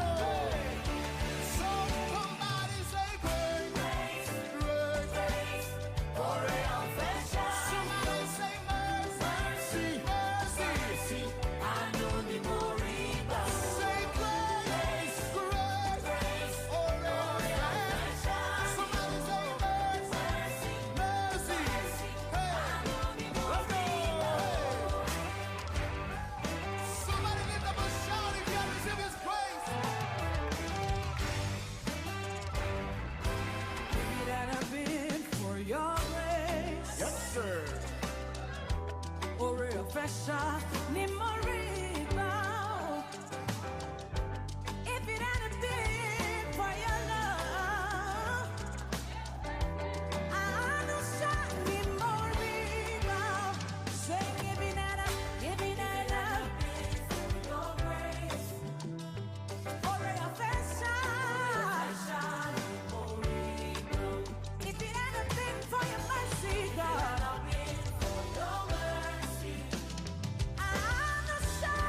Speaker 6: So somebody say grace, grace, for your fashion. Somebody say mercy, mercy. I know the Moriba. Say grace, grace, for your fashion. Somebody say mercy, mercy. Hey, let's go. Somebody lift up a shout if you have received His grace.
Speaker 1: If it had been for your grace,
Speaker 6: Yes, sir.
Speaker 1: or a fashion, if it had been for your love, I know shiny Moriba. Say, if it had been for your grace, or a fashion, if it had been for your mercy, God, I know shiny.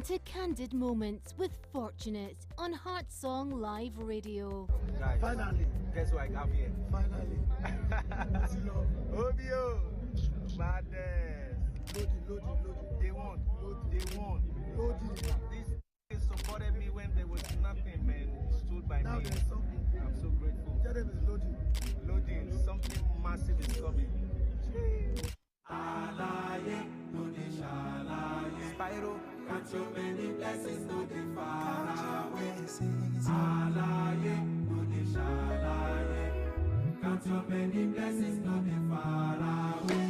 Speaker 7: to Candid Moments with Fortunate on Heart Song Live Radio.
Speaker 8: Guys, finally, guess what I have here? Finally. Obio, madness. Loading. They won. This supported me when there was nothing, man. Stood by now me. I'm so grateful. Tell them it's loading. Something massive is coming. Spyro, got so many blessings, no they far away. No they shalaye. Got so many blessings, no they far away.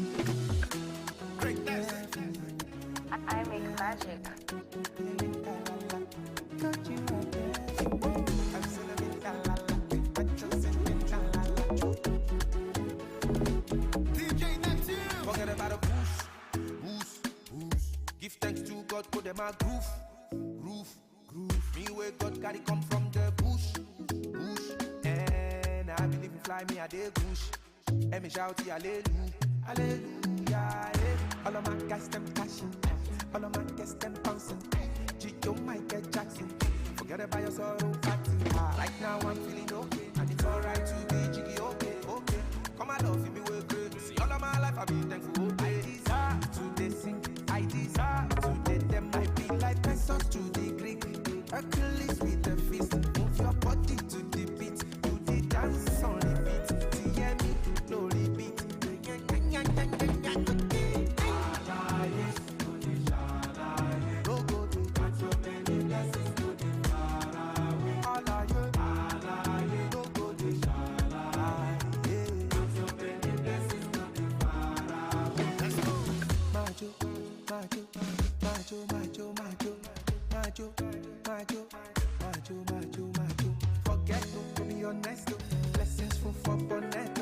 Speaker 8: Greatness.
Speaker 9: I make magic.
Speaker 8: Forget about a boost. Give thanks to God, put them a groove. Me where God got it come from the bush. And I believe in fly me a day bush. And me shout hallelujah. All of my guys them cashing, all of my guys them bouncing. Gio Michael Jackson, forget about your sorrow party. Right now I'm feeling okay, and it's alright to be jiggy okay. Come on, love me we're great. See all of my life I've been thankful. I desire to they sing, I desire to they them. I be like pesos to the Greek, Hercules with the fist. Move your body to the beat, to the dance on repeat. TME, no repeat. Forget to be honest, blessings full for bonnet.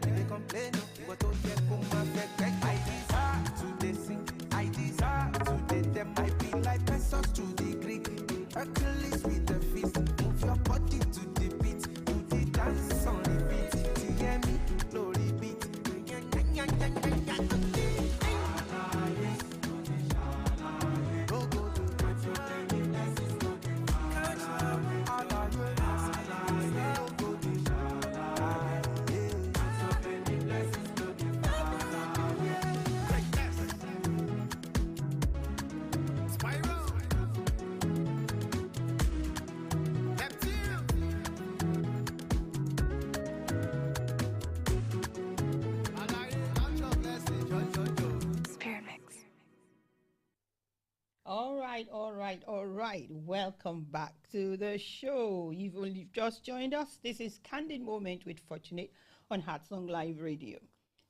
Speaker 8: They complain, but don't get my back. I desire to they sing, I desire to they them. I be like pesos to the Greek, Hercules with the fist. Move your body to the beat, to the dance on repeat. TME, glory beat.
Speaker 3: All right. Welcome back to the show. You've only just joined us. This is Candid Moment with Fortunate on Heart Song Live Radio.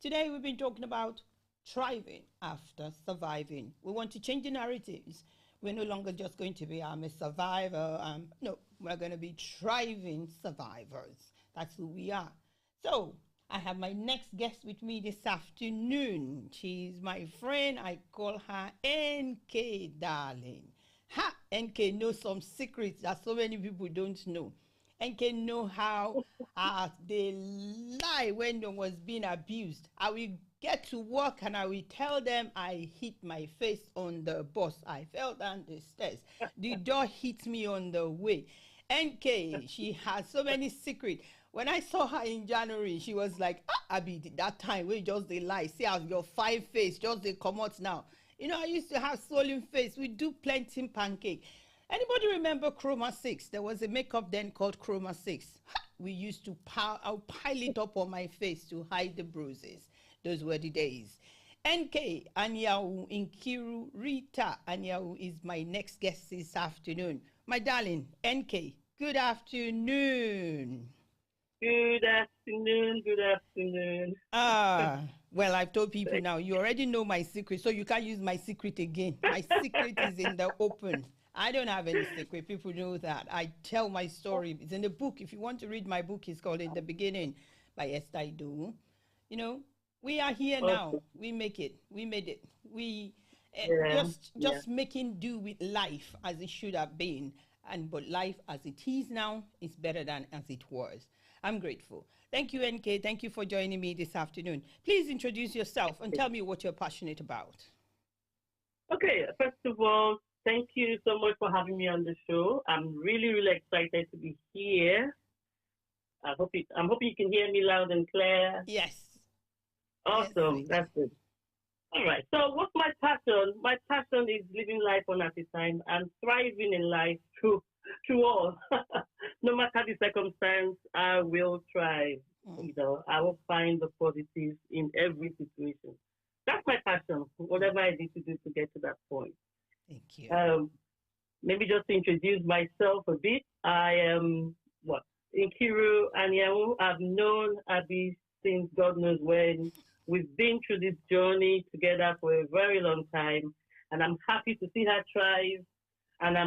Speaker 3: Today we've been talking about thriving after surviving. We want to change the narratives. We're no longer just going to be I'm a survivor. No, we're going to be thriving survivors. That's who we are. So I have my next guest with me this afternoon. She's my friend. I call her NK, darling. NK knows some secrets that so many people don't know. NK know how they lie when they was being abused. I will get to work and I will tell them I hit my face on the bus. I fell down the stairs. The door hit me on the way. NK, she has so many secrets. When I saw her in January, she was like, Abi, that time we just they lie. See how your 5 face just they come out now. You know, I used to have swollen face. We do plenty pancake. Anybody remember Chroma 6? There was a makeup then called Chroma 6. We used to I'll pile it up on my face to hide the bruises. Those were the days. NK Anyawu Nkiru Rita Anyawu is my next guest this afternoon. My darling, NK, good afternoon.
Speaker 5: Good afternoon.
Speaker 3: Well, I've told people now, you already know my secret, so you can't use my secret again. My secret is in the open. I don't have any secret. People know that. I tell my story. It's in the book. If you want to read my book, it's called In the Beginning by Esther Idu. You know, we are here now. We make it. We made it. We just making do with life as it should have been. But life as it is now is better than as it was. I'm grateful. Thank you, NK. Thank you for joining me this afternoon. Please introduce yourself and tell me what you're passionate about.
Speaker 5: Okay, first of all,
Speaker 10: Thank you so much for having me on the show. I'm really, really excited to be here. I'm hoping you can hear me loud and clear.
Speaker 3: Yes. Yes,
Speaker 10: Awesome. That's good. All right. So what's my passion? My passion is living life one at a time and thriving in life through all. No matter the circumstance, I will thrive. You know, I will find the positives in every situation. That's my passion. Whatever I need to do to get to that point.
Speaker 3: Thank you.
Speaker 10: Maybe just to introduce myself a bit. I am Nkiru Anyanwu. I've known Abby since God knows when. We've been through this journey together for a very long time, and I'm happy to see her thrive. And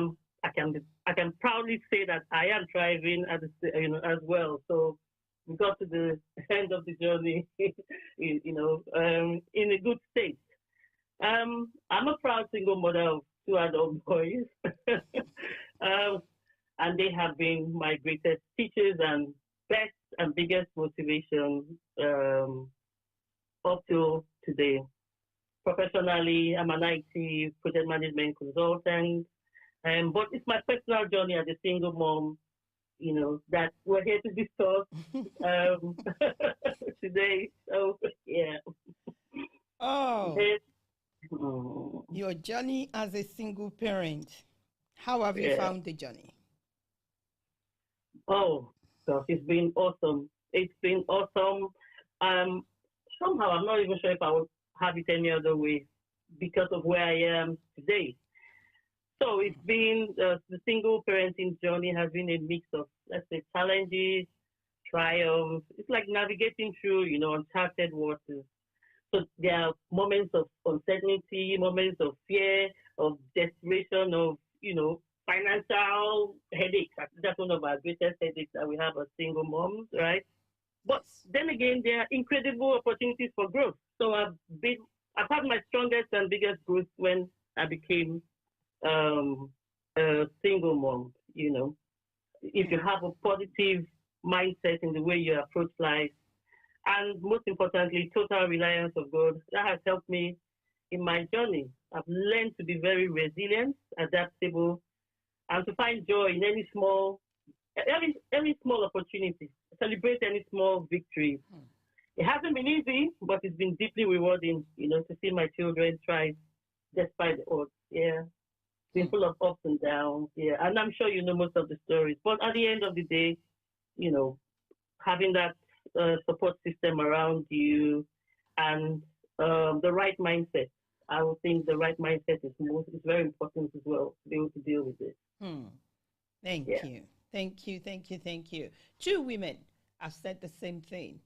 Speaker 10: I can proudly say that I am thriving as well. So we got to the end of the journey, in a good state. I'm a proud single mother of 2 adult boys, and they have been my greatest teachers and best and biggest motivation up till today. Professionally, I'm an IT project management consultant, but it's my personal journey as a single mom, that we're here to discuss today. So, yeah.
Speaker 3: Oh,
Speaker 10: Yes.
Speaker 3: your journey as a single parent. How have you found the journey?
Speaker 10: Oh, gosh, it's been awesome. It's been awesome. Somehow, I'm not even sure if I would have it any other way because of where I am today. So it's been the single parenting journey has been a mix of, let's say, challenges, triumphs. It's like navigating through, uncharted waters. So there are moments of uncertainty, moments of fear, of desperation, of, financial headaches. That's one of our greatest headaches that we have as single moms, right? But then again, there are incredible opportunities for growth. So I've had my strongest and biggest growth when I became a single mom. If you have a positive mindset in the way you approach life, and most importantly, total reliance of God, that has helped me in my journey. I've learned to be very resilient, adaptable, and to find joy in any small opportunity, celebrate any small victory. It hasn't been easy, but it's been deeply rewarding, to see my children thrive despite the odds. Yeah. It's been full of ups and downs. Yeah. And I'm sure you know most of the stories. But at the end of the day, having that support system around you and the right mindset. I would think the right mindset is very important as well to be able to deal with it.
Speaker 3: Thank you. Thank you. Thank you. Thank you. 2 women have said the same thing.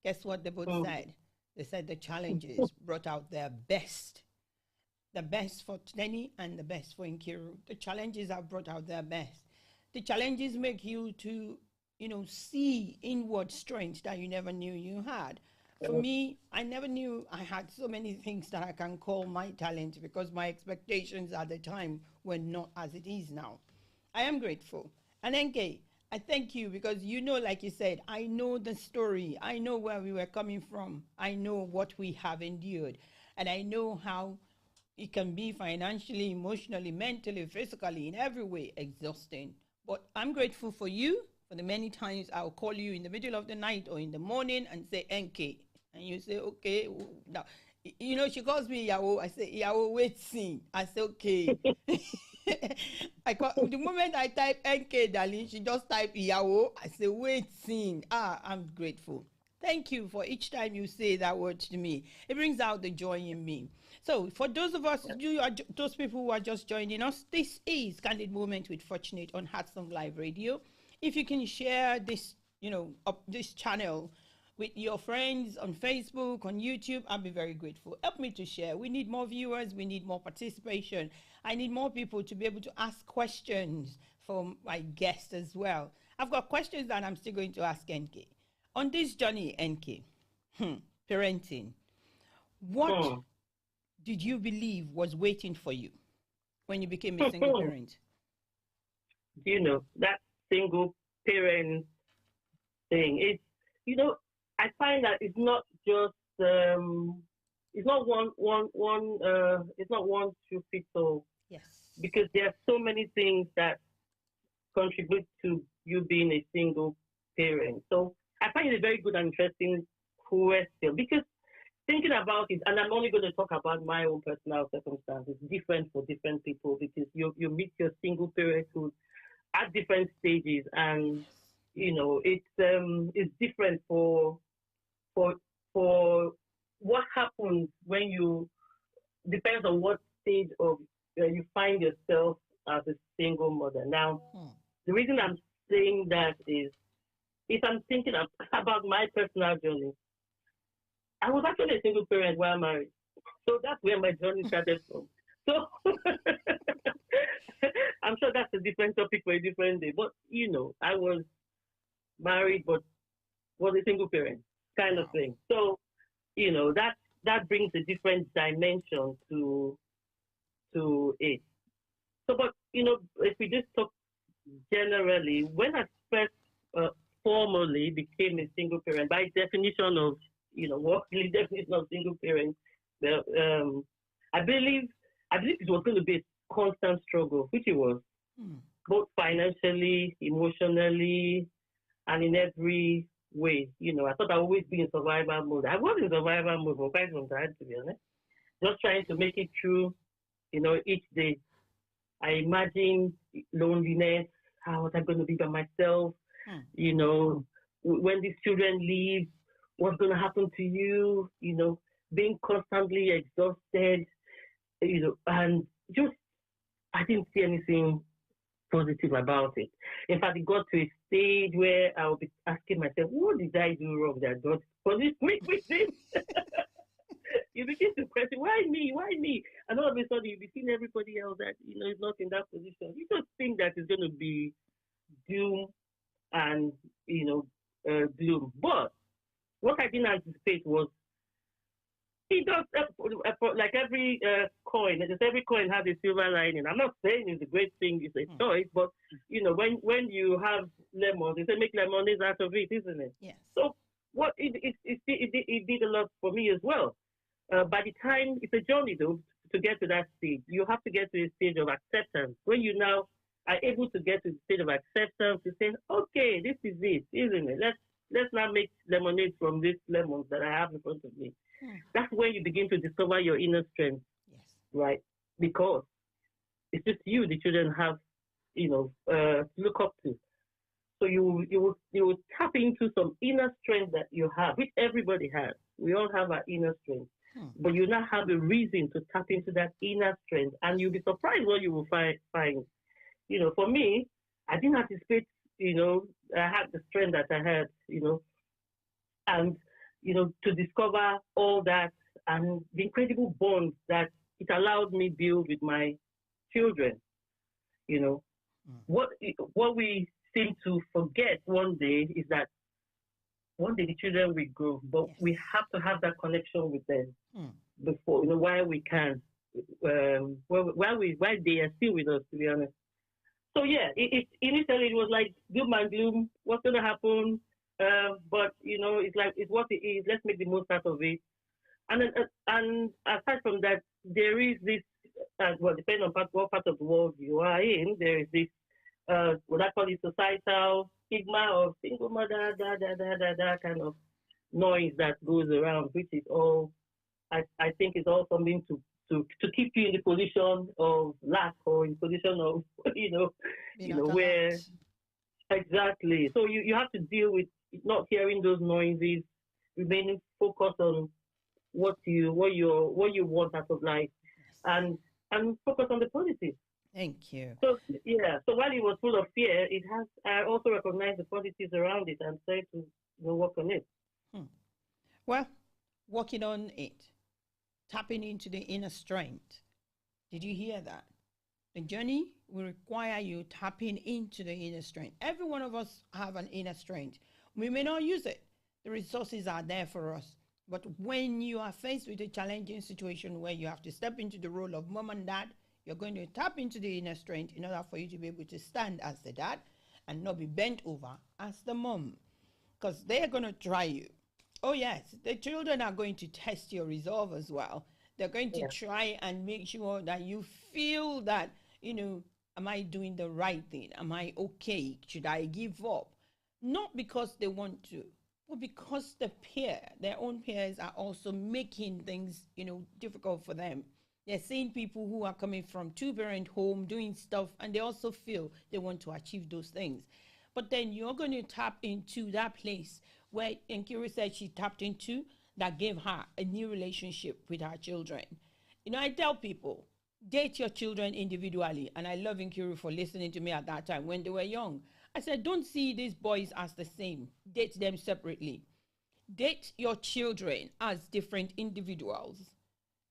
Speaker 3: Guess what they both said? They said the challenges brought out their best. The best for Tenny and the best for Nkiru. The challenges have brought out their best. The challenges make you to, see inward strength that you never knew you had. For me, I never knew I had so many things that I can call my talent because my expectations at the time were not as it is now. I am grateful. And NK, I thank you because like you said, I know the story. I know where we were coming from. I know what we have endured. And I know how it can be financially, emotionally, mentally, physically, in every way exhausting. But I'm grateful for you, for the many times I'll call you in the middle of the night or in the morning and say, NK. And you say, okay. Now, she calls me Yahoo. I say, Yahoo, wait, sing. I say, okay. The moment I type NK, darling, she just type Yahoo. I say, wait, sing. I'm grateful. Thank you for each time you say that word to me. It brings out the joy in me. So for those of us, those people who are just joining us, this is Candid Moment with Fortunate on Heartsong Live Radio. If you can share this, this channel with your friends on Facebook, on YouTube, I'll be very grateful. Help me to share. We need more viewers. We need more participation. I need more people to be able to ask questions from my guests as well. I've got questions that I'm still going to ask NK. On this journey, NK, parenting, what did you believe was waiting for you when you became a single parent?
Speaker 10: That single parent thing, it's, I find that it's not just, it's not one shoe fits all.
Speaker 3: Yes.
Speaker 10: because there are so many things that contribute to you being a single parent. So I find it a very good and interesting question because thinking about it, and I'm only going to talk about my own personal circumstances, different for different people because you meet your single parenthood at different stages, and it's different for for what happens when you depends on what stage of you find yourself as a single mother. Now, the reason I'm saying that is if I'm thinking about my personal journey, I was actually a single parent while married. So that's where my journey started from. So I'm sure that's a different topic for a different day. But, I was married but was a single parent kind of thing. So, that brings a different dimension to it. So, but, if we just talk generally, when I first formally became a single parent, by definition of, what really definition of single parent, I believe it was going to be a constant struggle, which it was, both financially, emotionally, and in every way. I thought I'd always be in survival mode. I was in survival mode for quite some time, to be honest. Just trying to make it through, each day. I imagined loneliness. How was I going to be by myself? When these children leave, what's going to happen to you? Being constantly exhausted, and just, I didn't see anything positive about it. In fact, it got to a stage where I would be asking myself, what did I do wrong that God punished me with this? You begin to question, why me? Why me? And all of a sudden, you be seeing everybody else that, is not in that position. You just think that it's going to be doom and, gloom. But what I didn't anticipate was it does, like every coin, every coin has a silver lining. I'm not saying it's a great thing, it's a choice, but, when you have lemons, they say make lemonade out of it, isn't it?
Speaker 3: Yes.
Speaker 10: So what it did a lot for me as well. By the time, it's a journey though, to get to that stage. You have to get to a stage of acceptance. When you now are able to get to the stage of acceptance, you say, okay, this is it, isn't it? Let's now make lemonade from these lemons that I have in front of me. That's when you begin to discover your inner strength, right? Because it's just you the children have, to look up to. So you will tap into some inner strength that you have, which everybody has. We all have our inner strength. But you now have a reason to tap into that inner strength, and you'll be surprised what you will find. For me, I didn't anticipate, I had the strength that I had, and, to discover all that and the incredible bonds that it allowed me build with my children. What we seem to forget one day is that one day the children will grow, but we have to have that connection with them before, while we can, while they are still with us, to be honest. So yeah, initially it was like doom and gloom. What's going to happen? But it's what it is. Let's make the most out of it. And aside from that, there is this. Depending on what part of the world you are in, there is this. What I call it societal stigma of single mother, kind of noise that goes around, which is all. I think is all something to keep you in the position of lack or in position of where exactly. So you have to deal with not hearing those noises, remaining focused on what you want out of life, and focus on the positive.
Speaker 3: Thank you.
Speaker 10: So yeah. So while it was full of fear, I also recognize the positives around it and try to work on it.
Speaker 3: Well, working on it, tapping into the inner strength. Did you hear that? The journey will require you tapping into the inner strength. Every one of us have an inner strength. We may not use it. The resources are there for us. But when you are faced with a challenging situation where you have to step into the role of mom and dad, you're going to tap into the inner strength in order for you to be able to stand as the dad and not be bent over as the mom. Because they're going to try you. Oh, yes, the children are going to test your resolve as well. They're going to try and make sure that you feel that am I doing the right thing? Am I okay? Should I give up? Not because they want to, but because their own peers are also making things, difficult for them. They're seeing people who are coming from two-parent home doing stuff, and they also feel they want to achieve those things. But then you're going to tap into that place where Nkiru said she tapped into, that gave her a new relationship with her children. I tell people, date your children individually. And I love Nkiru for listening to me at that time when they were young. I said, don't see these boys as the same. Date them separately. Date your children as different individuals.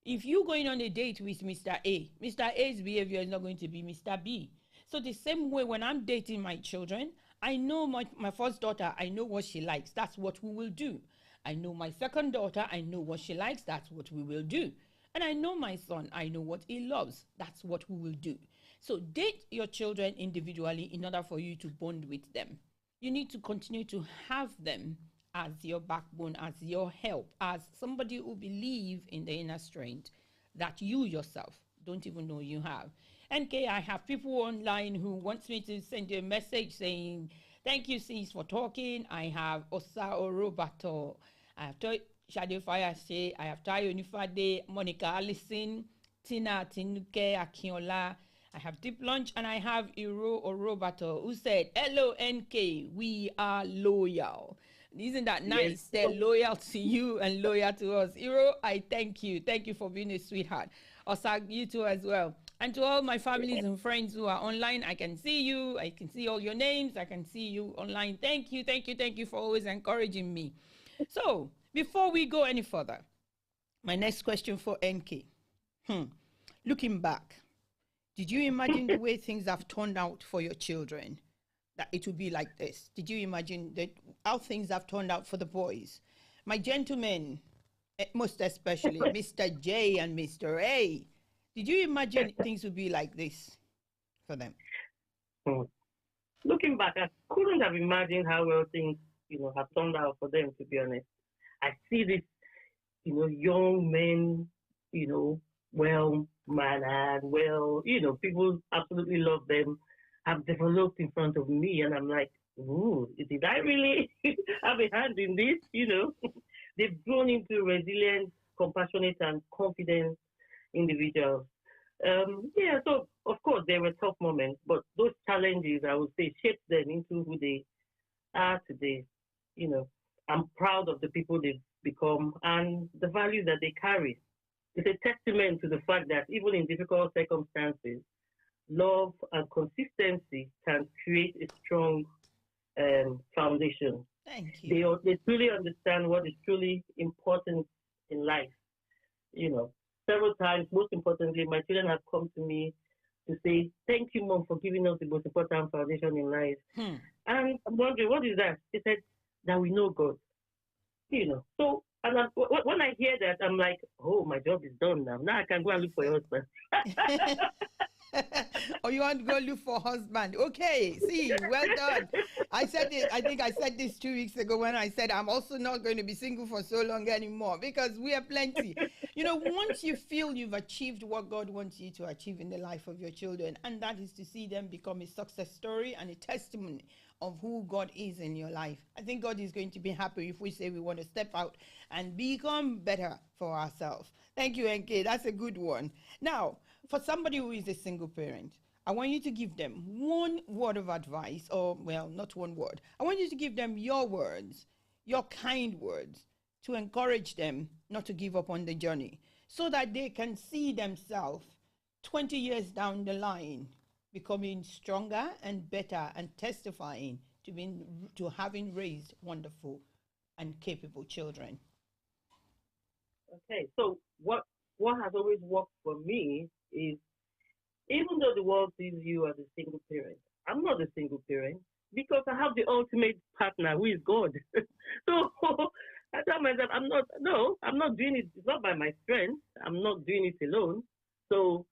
Speaker 3: If you're going on a date with Mr. A, Mr. A's behavior is not going to be Mr. B. So the same way when I'm dating my children, I know my first daughter, I know what she likes. That's what we will do. I know my second daughter, I know what she likes. That's what we will do. And I know my son, I know what he loves. That's what we will do. So date your children individually in order for you to bond with them. You need to continue to have them as your backbone, as your help, as somebody who believes in the inner strength that you yourself don't even know you have. NK, I have people online who wants me to send you a message saying, thank you, sis, for talking. I have Osa Orobato. I have Shade Fayase. I have Tayo Nifade, Monica Allison, Tina Tinuke Akinola. I have Deep Lunch, and I have Iro Orobato, who said, hello, NK, we are loyal. Isn't that nice? Yes. They're loyal to you and loyal to us. Iro, I thank you. Thank you for being a sweetheart. Osag, you too as well. And to all my families and friends who are online, I can see you. I can see all your names. I can see you online. Thank you, thank you, thank you for always encouraging me. So, before we go any further, my next question for NK. Looking back, did you imagine the way things have turned out for your children? That it would be like this? Did you imagine that how things have turned out for the boys? My gentlemen, most especially Mr. J and Mr. A, did you imagine things would be like this for them?
Speaker 10: Looking back, I couldn't have imagined how well things, have turned out for them, to be honest. I see this, young men, well-mannered, people absolutely love them, have developed in front of me, and I'm like, ooh, did I really have a hand in this? They've grown into resilient, compassionate, and confident individuals. So of course there were tough moments, but those challenges, I would say, shaped them into who they are today. I'm proud of the people they've become and the values that they carry. It's a testament to the fact that even in difficult circumstances, love and consistency can create a strong foundation.
Speaker 3: Thank you.
Speaker 10: They truly understand what is truly important in life. Several times, most importantly, my children have come to me to say, thank you, Mom, for giving us the most important foundation in life. And I'm wondering, what is that? They said, that we know God. So, and when I hear that, I'm like, oh, my job is done now. Now I can go and look for a husband.
Speaker 3: Or you want to go look for a husband? Okay, see, well done. I think I said this 2 weeks ago when I said I'm also not going to be single for so long anymore because we are plenty. Once you feel you've achieved what God wants you to achieve in the life of your children, and that is to see them become a success story and a testimony of who God is in your life. I think God is going to be happy if we say we want to step out and become better for ourselves. Thank you, NK. That's a good one. Now, for somebody who is a single parent, I want you to give them one word of advice, or, well, not one word. I want you to give them your words, your kind words, to encourage them not to give up on the journey, so that they can see themselves 20 years down the line becoming stronger and better and testifying to having raised wonderful and capable children.
Speaker 10: Okay, so what has always worked for me is, even though the world sees you as a single parent, I'm not a single parent because I have the ultimate partner who is God. So I tell myself, I'm not doing it. It's not by my strength. I'm not doing it alone. So,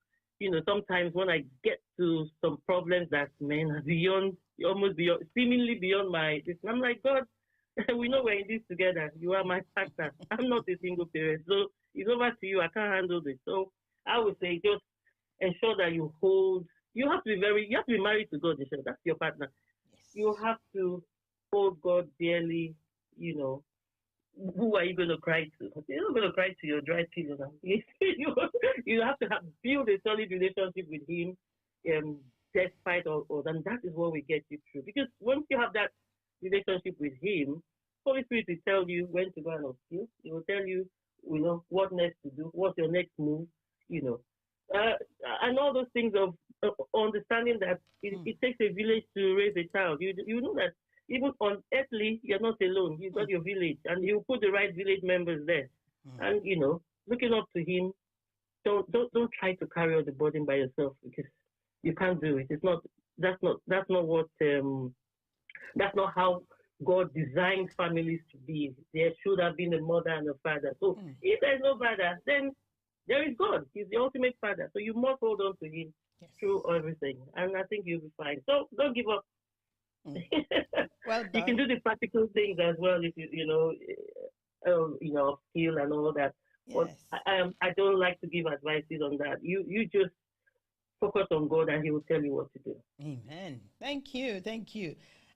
Speaker 10: sometimes when I get to some problems that, are seemingly beyond my, I'm like, God, we know we're in this together. You are my partner. I'm not a single parent. So it's over to you. I can't handle this. So I would say just ensure that you hold you have to be married to God, Michelle. That's your partner.
Speaker 3: Yes.
Speaker 10: You have to hold God dearly, you know. Who are you going to cry to? You're not going to cry to your dry pillow now. You have to build a solid relationship with Him, despite all that. That is what will get you through. Because once you have that relationship with Him, Holy Spirit will tell you when to go and upskill. He will tell you, you know, what next to do, what's your next move, you know, and all those things of understanding that it takes a village to raise a child. You know that even on earthly, you're not alone. You've got your village, and you put the right village members there, and you know, looking up to Him. Don't try to carry all the burden by yourself, because you can't do it. It's not. That's not what. That's not how God designed families to be. There should have been a mother and a father. So if there's no father, then there is God. He's the ultimate father. So you must hold on to Him through everything, and I think you'll be fine. So don't give up.
Speaker 3: Well done.
Speaker 10: You can do the practical things as well if you know, skill and all that. But I don't like to give advices on that. You just focus on God, and He will tell you what to do.
Speaker 3: Amen. Thank you.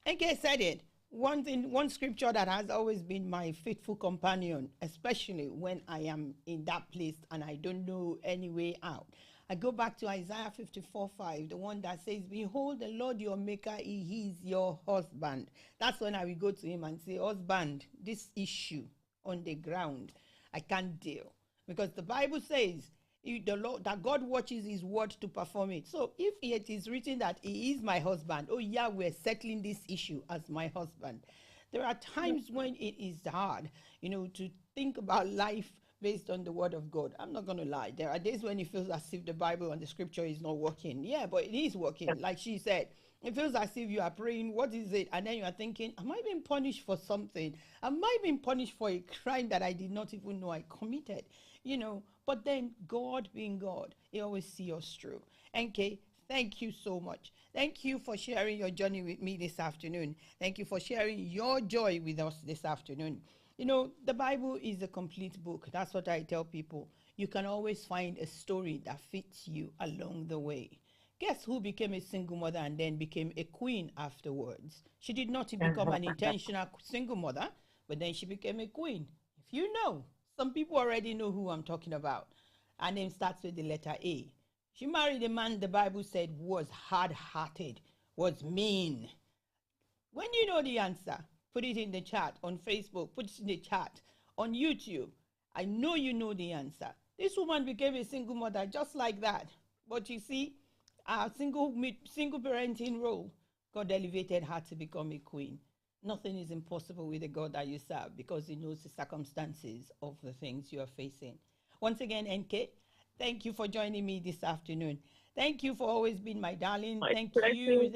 Speaker 3: Okay, said it. One scripture that has always been my faithful companion, especially when I am in that place and I don't know any way out. I go back to Isaiah 54:5, the one that says, "Behold, the Lord your maker, He is your husband." That's when I will go to Him and say, "Husband, this issue on the ground, I can't deal." Because the Bible says the Lord, that God watches His word to perform it. So if it is written that He is my husband, oh yeah, we're settling this issue as my husband. There are times when it is hard, you know, to think about life based on the word of God. I'm not going to lie. There are days when it feels as if the Bible and the scripture is not working. Yeah, but it is working. Like she said, it feels as if you are praying, what is it? And then you are thinking, am I being punished for something? Am I being punished for a crime that I did not even know I committed? You know, but then God being God, He always sees us through. Okay, thank you so much. Thank you for sharing your journey with me this afternoon. Thank you for sharing your joy with us this afternoon. You know, the Bible is a complete book. That's what I tell people. You can always find a story that fits you along the way. Guess who became a single mother and then became a queen afterwards? She did not become an intentional single mother, but then she became a queen. If you know, some people already know who I'm talking about. Her name starts with the letter A. She married a man the Bible said was hard-hearted, was mean. When you know the answer, put it in the chat on Facebook, put it in the chat on YouTube. I know you know the answer. This woman became a single mother just like that. But you see, our single parenting role, God elevated her to become a queen. Nothing is impossible with the God that you serve, because He knows the circumstances of the things you are facing. Once again, NK, thank you for joining me this afternoon. Thank you for always being my darling. Thank you.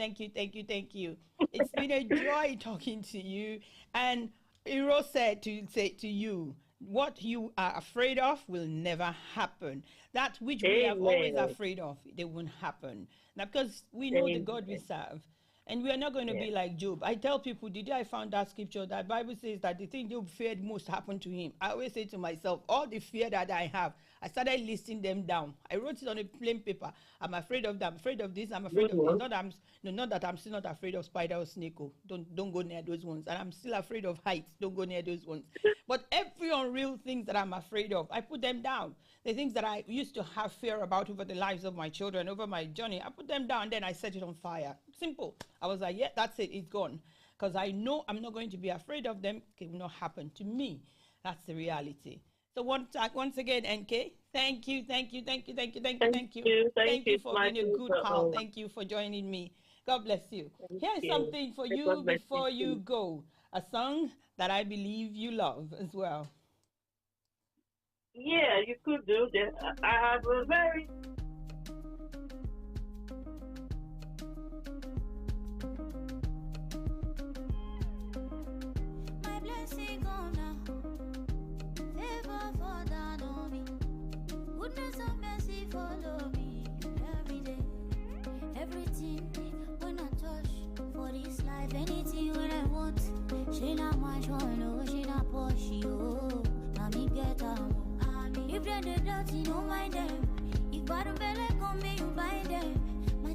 Speaker 3: It's been a joy talking to you. And Hero said to say to you, what you are afraid of will never happen. That which we are always afraid of, they won't happen. Now, because we know the God we serve. And we are not going to be like Job. I tell people, the day I found that scripture, that Bible says that the thing Job feared most happened to him. I always say to myself, all the fear that I have, I started listing them down. I wrote it on a plain paper. I'm afraid of that. I'm afraid of this. I'm afraid of this. Not that I'm still not afraid of spider or snake. Don't go near those ones. And I'm still afraid of heights. Don't go near those ones. But every unreal things that I'm afraid of, I put them down. The things that I used to have fear about over the lives of my children, over my journey, I put them down, then I set it on fire. Simple. I was like, yeah, that's it. It's gone. Because I know I'm not going to be afraid of them. It will not happen to me. That's the reality. So once again, NK, thank you for being a good pal. Thank you for joining me. God bless you. Here's something for you before you go. A song that I believe you love as well.
Speaker 10: Yeah, you could do that. I have a very...
Speaker 2: My blessing on now. Favor for that on me. Goodness and mercy follow me every day. Everything when I touch for this life, anything when I want. She not my one, she not Porsche, oh. Now me get out. If they're the dirty, don't mind them. If I don't belly come me, you buy them. My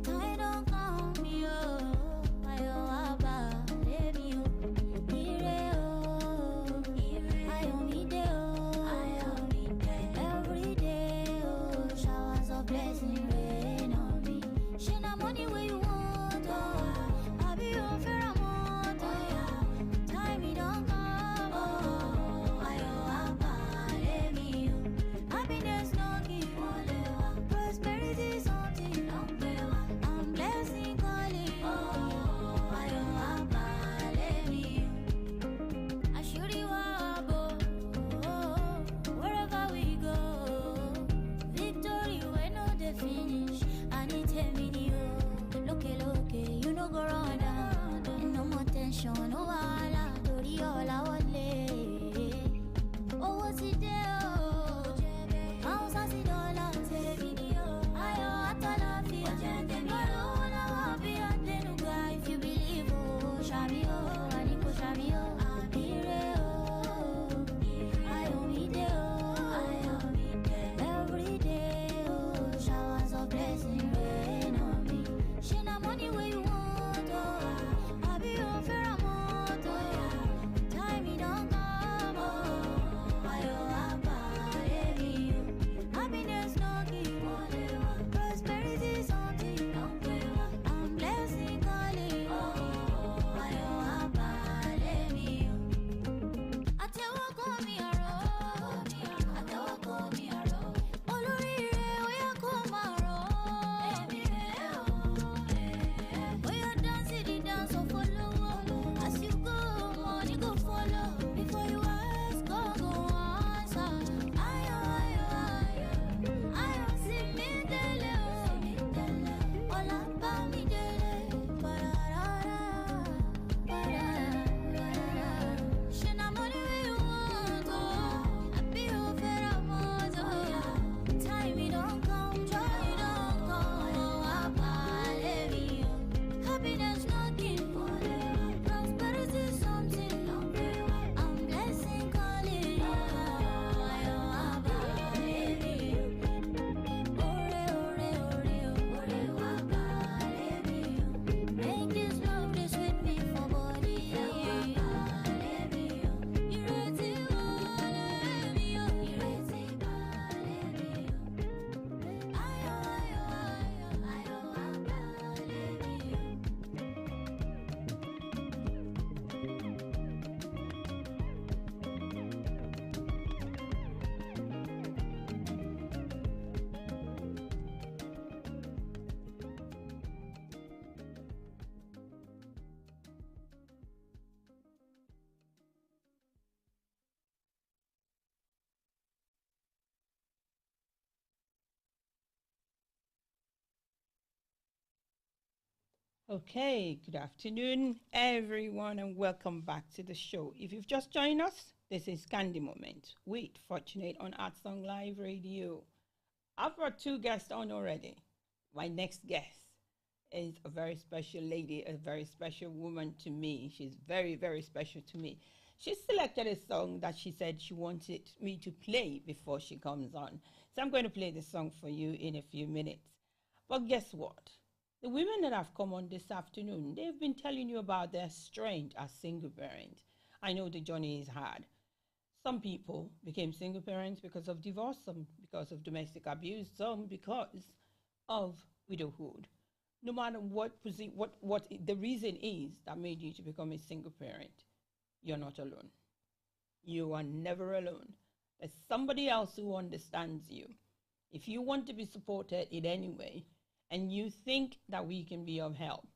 Speaker 3: Okay, good afternoon, everyone, and welcome back to the show. If you've just joined us, this is Candy Moment with Fortunate on Art Song Live Radio. I've brought two guests on already. My next guest is a very special lady, a very special woman to me. She's very, very special to me. She selected a song that she said she wanted me to play before she comes on. So I'm going to play the song for you in a few minutes. But guess what? The women that have come on this afternoon, they've been telling you about their strength as single parents. I know the journey is hard. Some people became single parents because of divorce, some because of domestic abuse, some because of widowhood. No matter what the reason is that made you to become a single parent, you're not alone. You are never alone. There's somebody else who understands you. If you want to be supported in any way, and you think that we can be of help,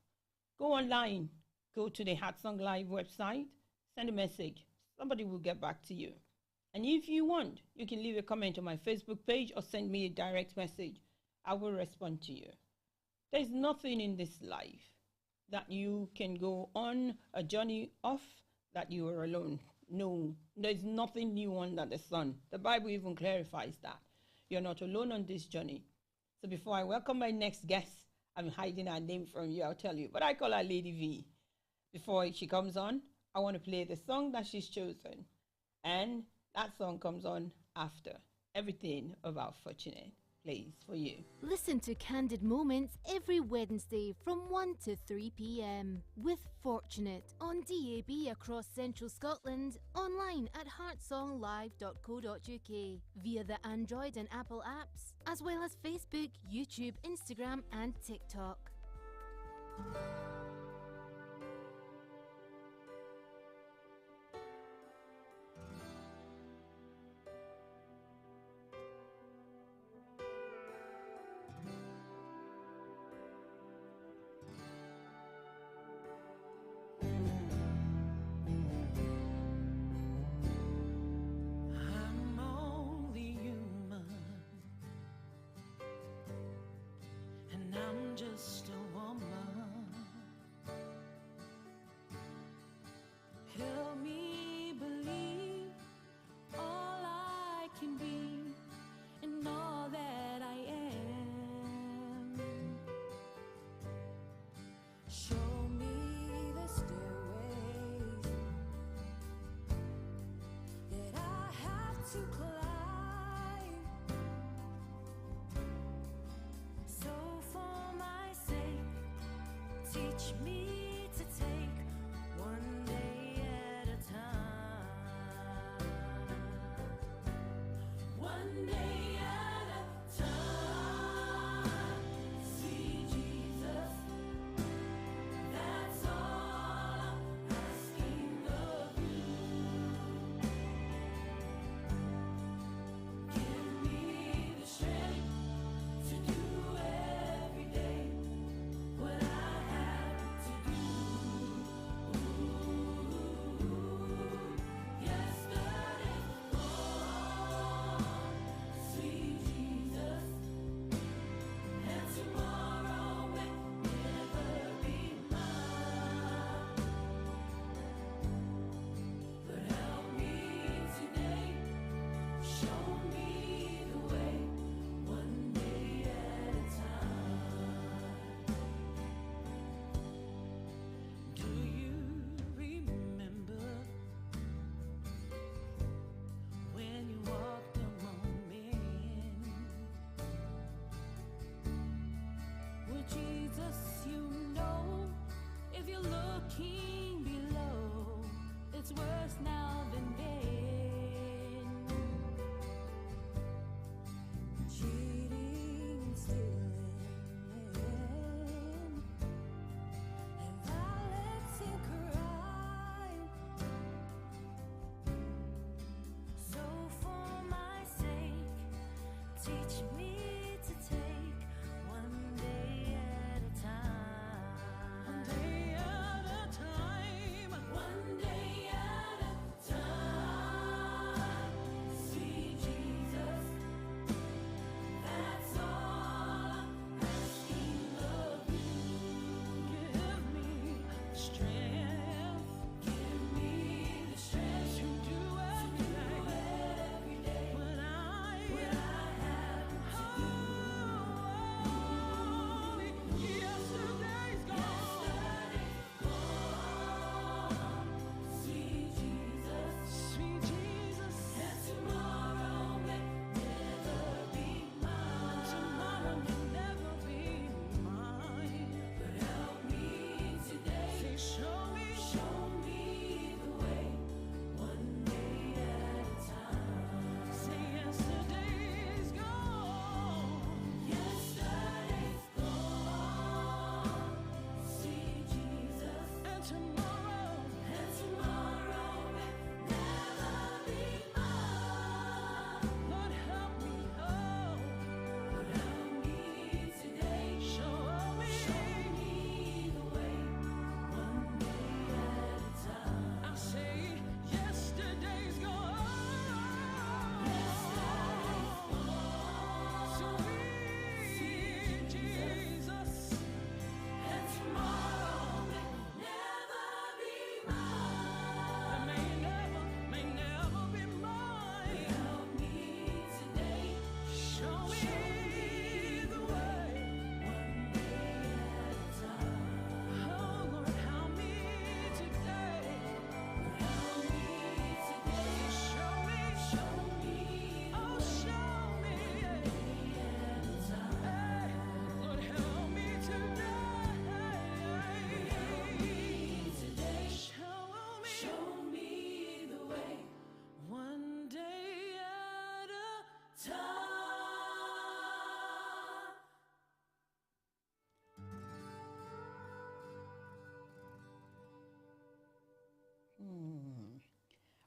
Speaker 3: go online, go to the Heart Song Live website, send a message. Somebody will get back to you. And if you want, you can leave a comment on my Facebook page or send me a direct message. I will respond to you. There's nothing in this life that you can go on a journey of that you are alone. No, there's nothing new under the sun. The Bible even clarifies that. You're not alone on this journey. So before I welcome my next guest, I'm hiding her name from you, I'll tell you. But I call her Lady V. Before she comes on, I want to play the song that she's chosen. And that song comes on after Everything About Fortunate. place for you.
Speaker 7: Listen to Candid Moments every Wednesday from 1 to 3 p.m. with Fortunate on DAB across Central Scotland, online at heartsonglive.co.uk, via the Android and Apple apps, as well as Facebook, YouTube, Instagram and TikTok.
Speaker 1: I'm only human, and I'm just a woman. Help me believe all I can be and all that I am. Show me the stairways that I have to climb. So for my sake, teach me to take one day at a time. One day at a time. See Jesus, that's all I'm asking of you.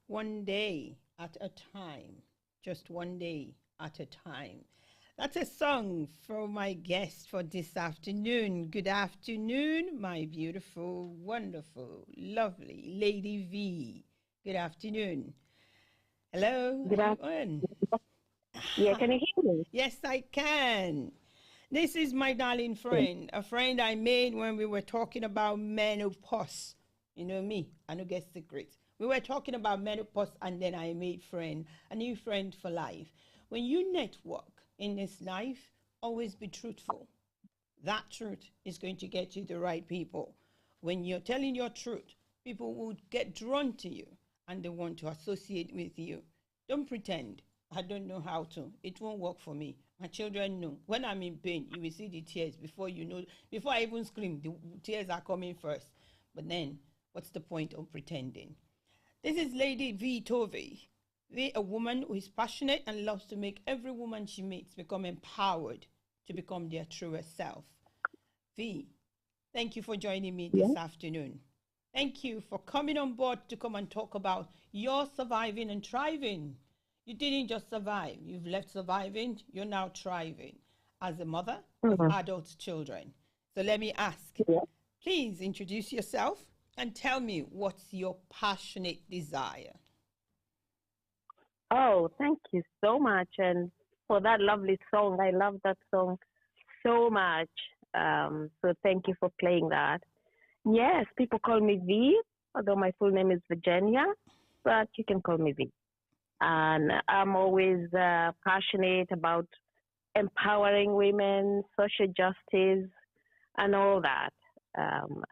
Speaker 3: One day at a time. Just one day at a time. That's a song for my guest for this afternoon. Good afternoon, my beautiful, wonderful, lovely Lady V. Good afternoon. Hello.
Speaker 11: Good
Speaker 3: Are you
Speaker 11: afternoon.
Speaker 3: on?
Speaker 11: Yeah, can you hear me?
Speaker 3: Yes, I can. This is my darling friend, a friend I made when we were talking about menopause. You know me, I don't get secrets. We were talking about menopause and then I made friend, a new friend for life. When you network in this life, always be truthful. That truth is going to get you the right people. When you're telling your truth, people will get drawn to you and they want to associate with you. Don't pretend. I don't know how to. It won't work for me. My children know. When I'm in pain, you will see the tears before you know. Before I even scream, the tears are coming first. But then, what's the point of pretending? This is Lady V. Tovey. V, a woman who is passionate and loves to make every woman she meets become empowered to become their truest self. V, thank you for joining me this afternoon. Thank you for coming on board to come and talk about your surviving and thriving. You didn't just survive. You've left surviving. You're now thriving as a mother of adult children. So let me ask, please introduce yourself and tell me what's your passionate desire.
Speaker 11: Oh, thank you so much. And for that lovely song. I love that song so much. So thank you for playing that. Yes, people call me V, although my full name is Virginia, but you can call me V. And I'm always passionate about empowering women, social justice, and all that.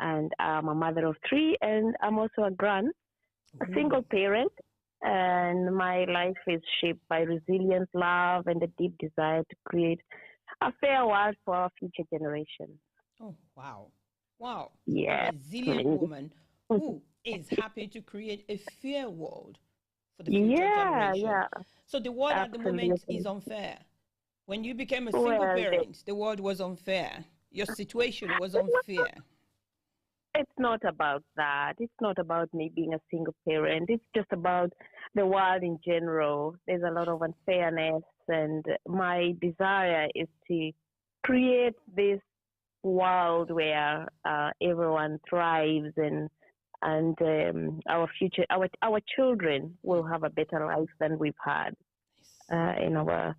Speaker 11: And I'm a mother of three, and I'm also a single parent. And my life is shaped by resilience, love, and a deep desire to create a fair world for our future generations.
Speaker 3: Oh, wow. Wow.
Speaker 11: Yeah.
Speaker 3: A resilient woman who is happy to create a fair world for the future generation.
Speaker 11: Yeah.
Speaker 3: So the world at the moment is unfair. When you became a single parent, the world was unfair. Your situation was unfair.
Speaker 11: It's not about that. It's not about me being a single parent. It's just about the world in general. There's a lot of unfairness, and my desire is to create this world where everyone thrives, and our future, our children will have a better life than we've had in our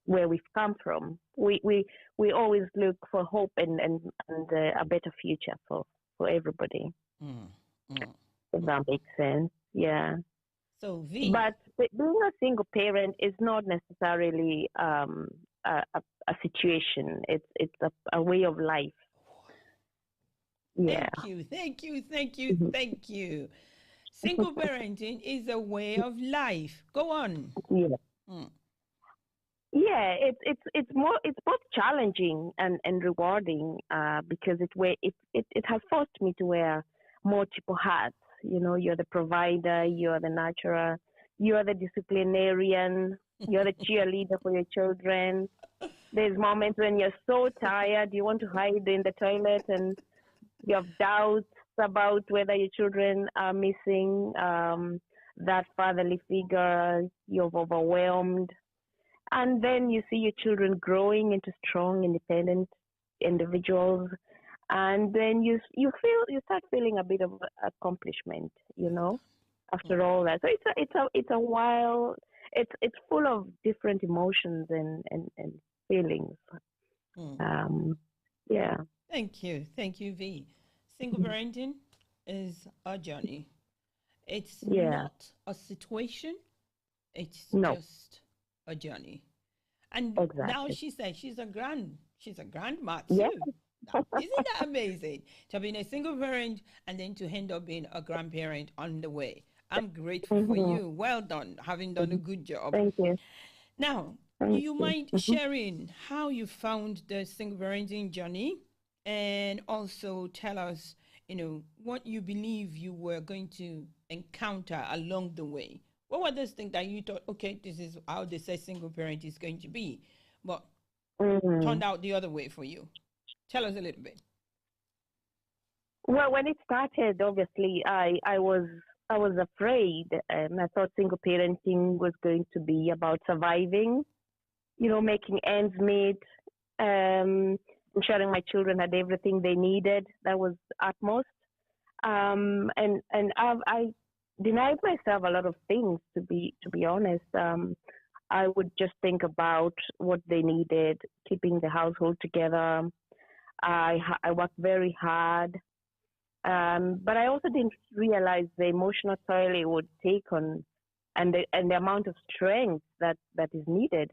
Speaker 11: where we've come from. We always look for hope and a better future for everybody. If that makes sense, yeah.
Speaker 3: So V.
Speaker 11: But being a single parent is not necessarily a situation. It's a way of life. Yeah.
Speaker 3: Thank you. Single parenting is a way of life. Go on.
Speaker 11: Yeah. Yeah, it's both challenging and rewarding because it has forced me to wear multiple hats. You know, you're the provider, you're the nurturer, you're the disciplinarian, you're the cheerleader for your children. There's moments when you're so tired, you want to hide in the toilet, and you have doubts about whether your children are missing that fatherly figure. You're overwhelmed. And then you see your children growing into strong, independent individuals, and then you start feeling a bit of accomplishment, you know, after all that. So it's a while. It's full of different emotions and feelings. Yeah.
Speaker 3: Thank you, V. Single parenting is a journey. It's not a situation. It's just a journey. And now she said she's a grandma too.
Speaker 11: Yeah.
Speaker 3: Isn't that amazing? To be a single parent and then to end up being a grandparent on the way. I'm grateful for you. Well done, having done a good job.
Speaker 11: Thank you.
Speaker 3: Now, you mind sharing how you found the single parenting journey, and also tell us, what you believe you were going to encounter along the way. What were those things that you thought, okay, this is how they say single parent is going to be, but turned out the other way for you? Tell us a little bit.
Speaker 11: Well, when it started, obviously, I was I was afraid. I thought single parenting was going to be about surviving, making ends meet, ensuring my children had everything they needed. That was utmost. I denied myself a lot of things. To be honest, I would just think about what they needed, keeping the household together. I worked very hard, but I also didn't realize the emotional toll it would take on, and the amount of strength that is needed.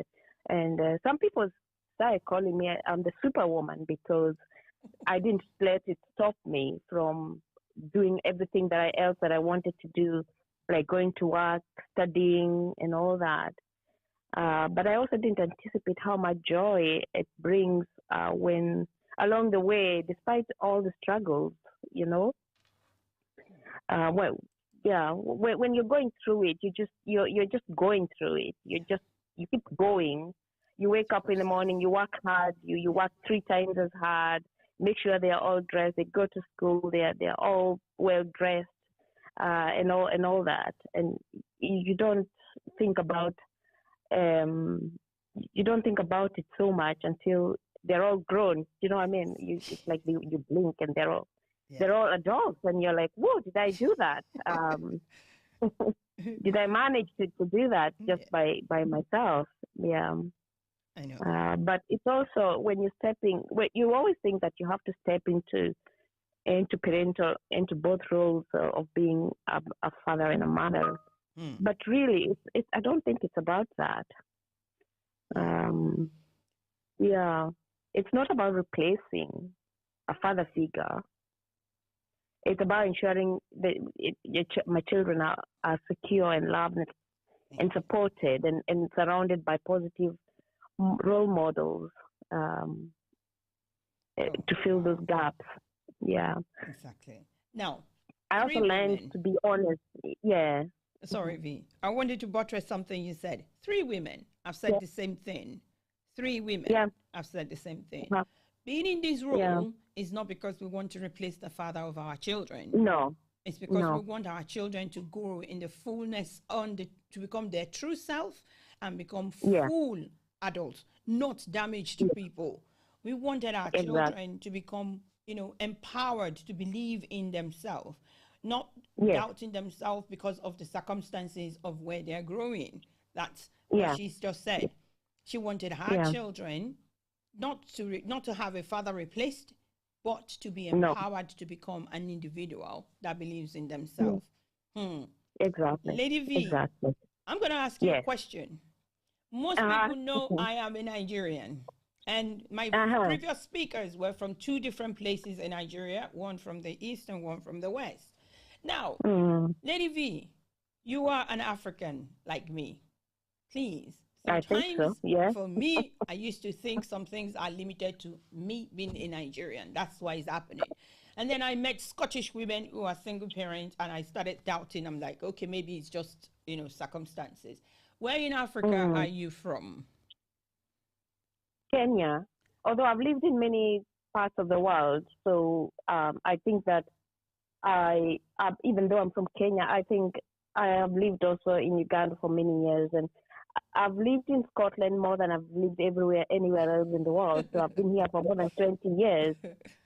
Speaker 11: And some people started calling me the superwoman because I didn't let it stop me from doing everything else that I wanted to do, like going to work, studying, and all that. But I also didn't anticipate how much joy it brings when along the way, despite all the struggles, when you're going through it, you're just going through it. You keep going. You wake up in the morning, you work hard, you work 3 times as hard, make sure they are all dressed, they go to school, they're all well dressed, and all that. And you don't think about it so much until they're all grown. You know what I mean? It's like you blink and they're all adults, and you're like, whoa, did I do that? Did I manage to do that just by myself? Yeah.
Speaker 3: I know.
Speaker 11: But it's also when you always think that you have to step into both roles of being a father and a mother. But really, I don't think it's about that. It's not about replacing a father figure. It's about ensuring that my children are secure and loved and supported and surrounded by positive role models to fill those gaps. Yeah.
Speaker 3: Exactly. Now,
Speaker 11: I also learned to be honest. Yeah.
Speaker 3: Sorry, V. I wanted to buttress something you said. 3 women have said the same thing. 3 women have said the same thing. Being in this role is not because we want to replace the father of our children.
Speaker 11: No.
Speaker 3: It's because we want our children to grow in the fullness to become their true self and become full adults, not damaged people. We wanted our children to become, empowered to believe in themselves, not doubting themselves because of the circumstances of where they're growing. That's what she's just said. She wanted her children not to have a father replaced, but to be empowered to become an individual that believes in themselves.
Speaker 11: Exactly.
Speaker 3: Lady V, I'm going to ask you a question. Most people know I am a Nigerian, and my previous speakers were from 2 different places in Nigeria, one from the east and one from the west. Now, Lady V, you are an African like me. Please. Sometimes,
Speaker 11: I think so, yeah.
Speaker 3: For me, I used to think some things are limited to me being a Nigerian. That's why it's happening. And then I met Scottish women who are single parents, and I started doubting. I'm like, okay, maybe it's just, circumstances. Where in Africa are you from?
Speaker 11: Kenya. Although I've lived in many parts of the world, so I think that even though I'm from Kenya, I think I have lived also in Uganda for many years, and I've lived in Scotland more than I've lived anywhere else in the world. So I've been here for more than 20 years.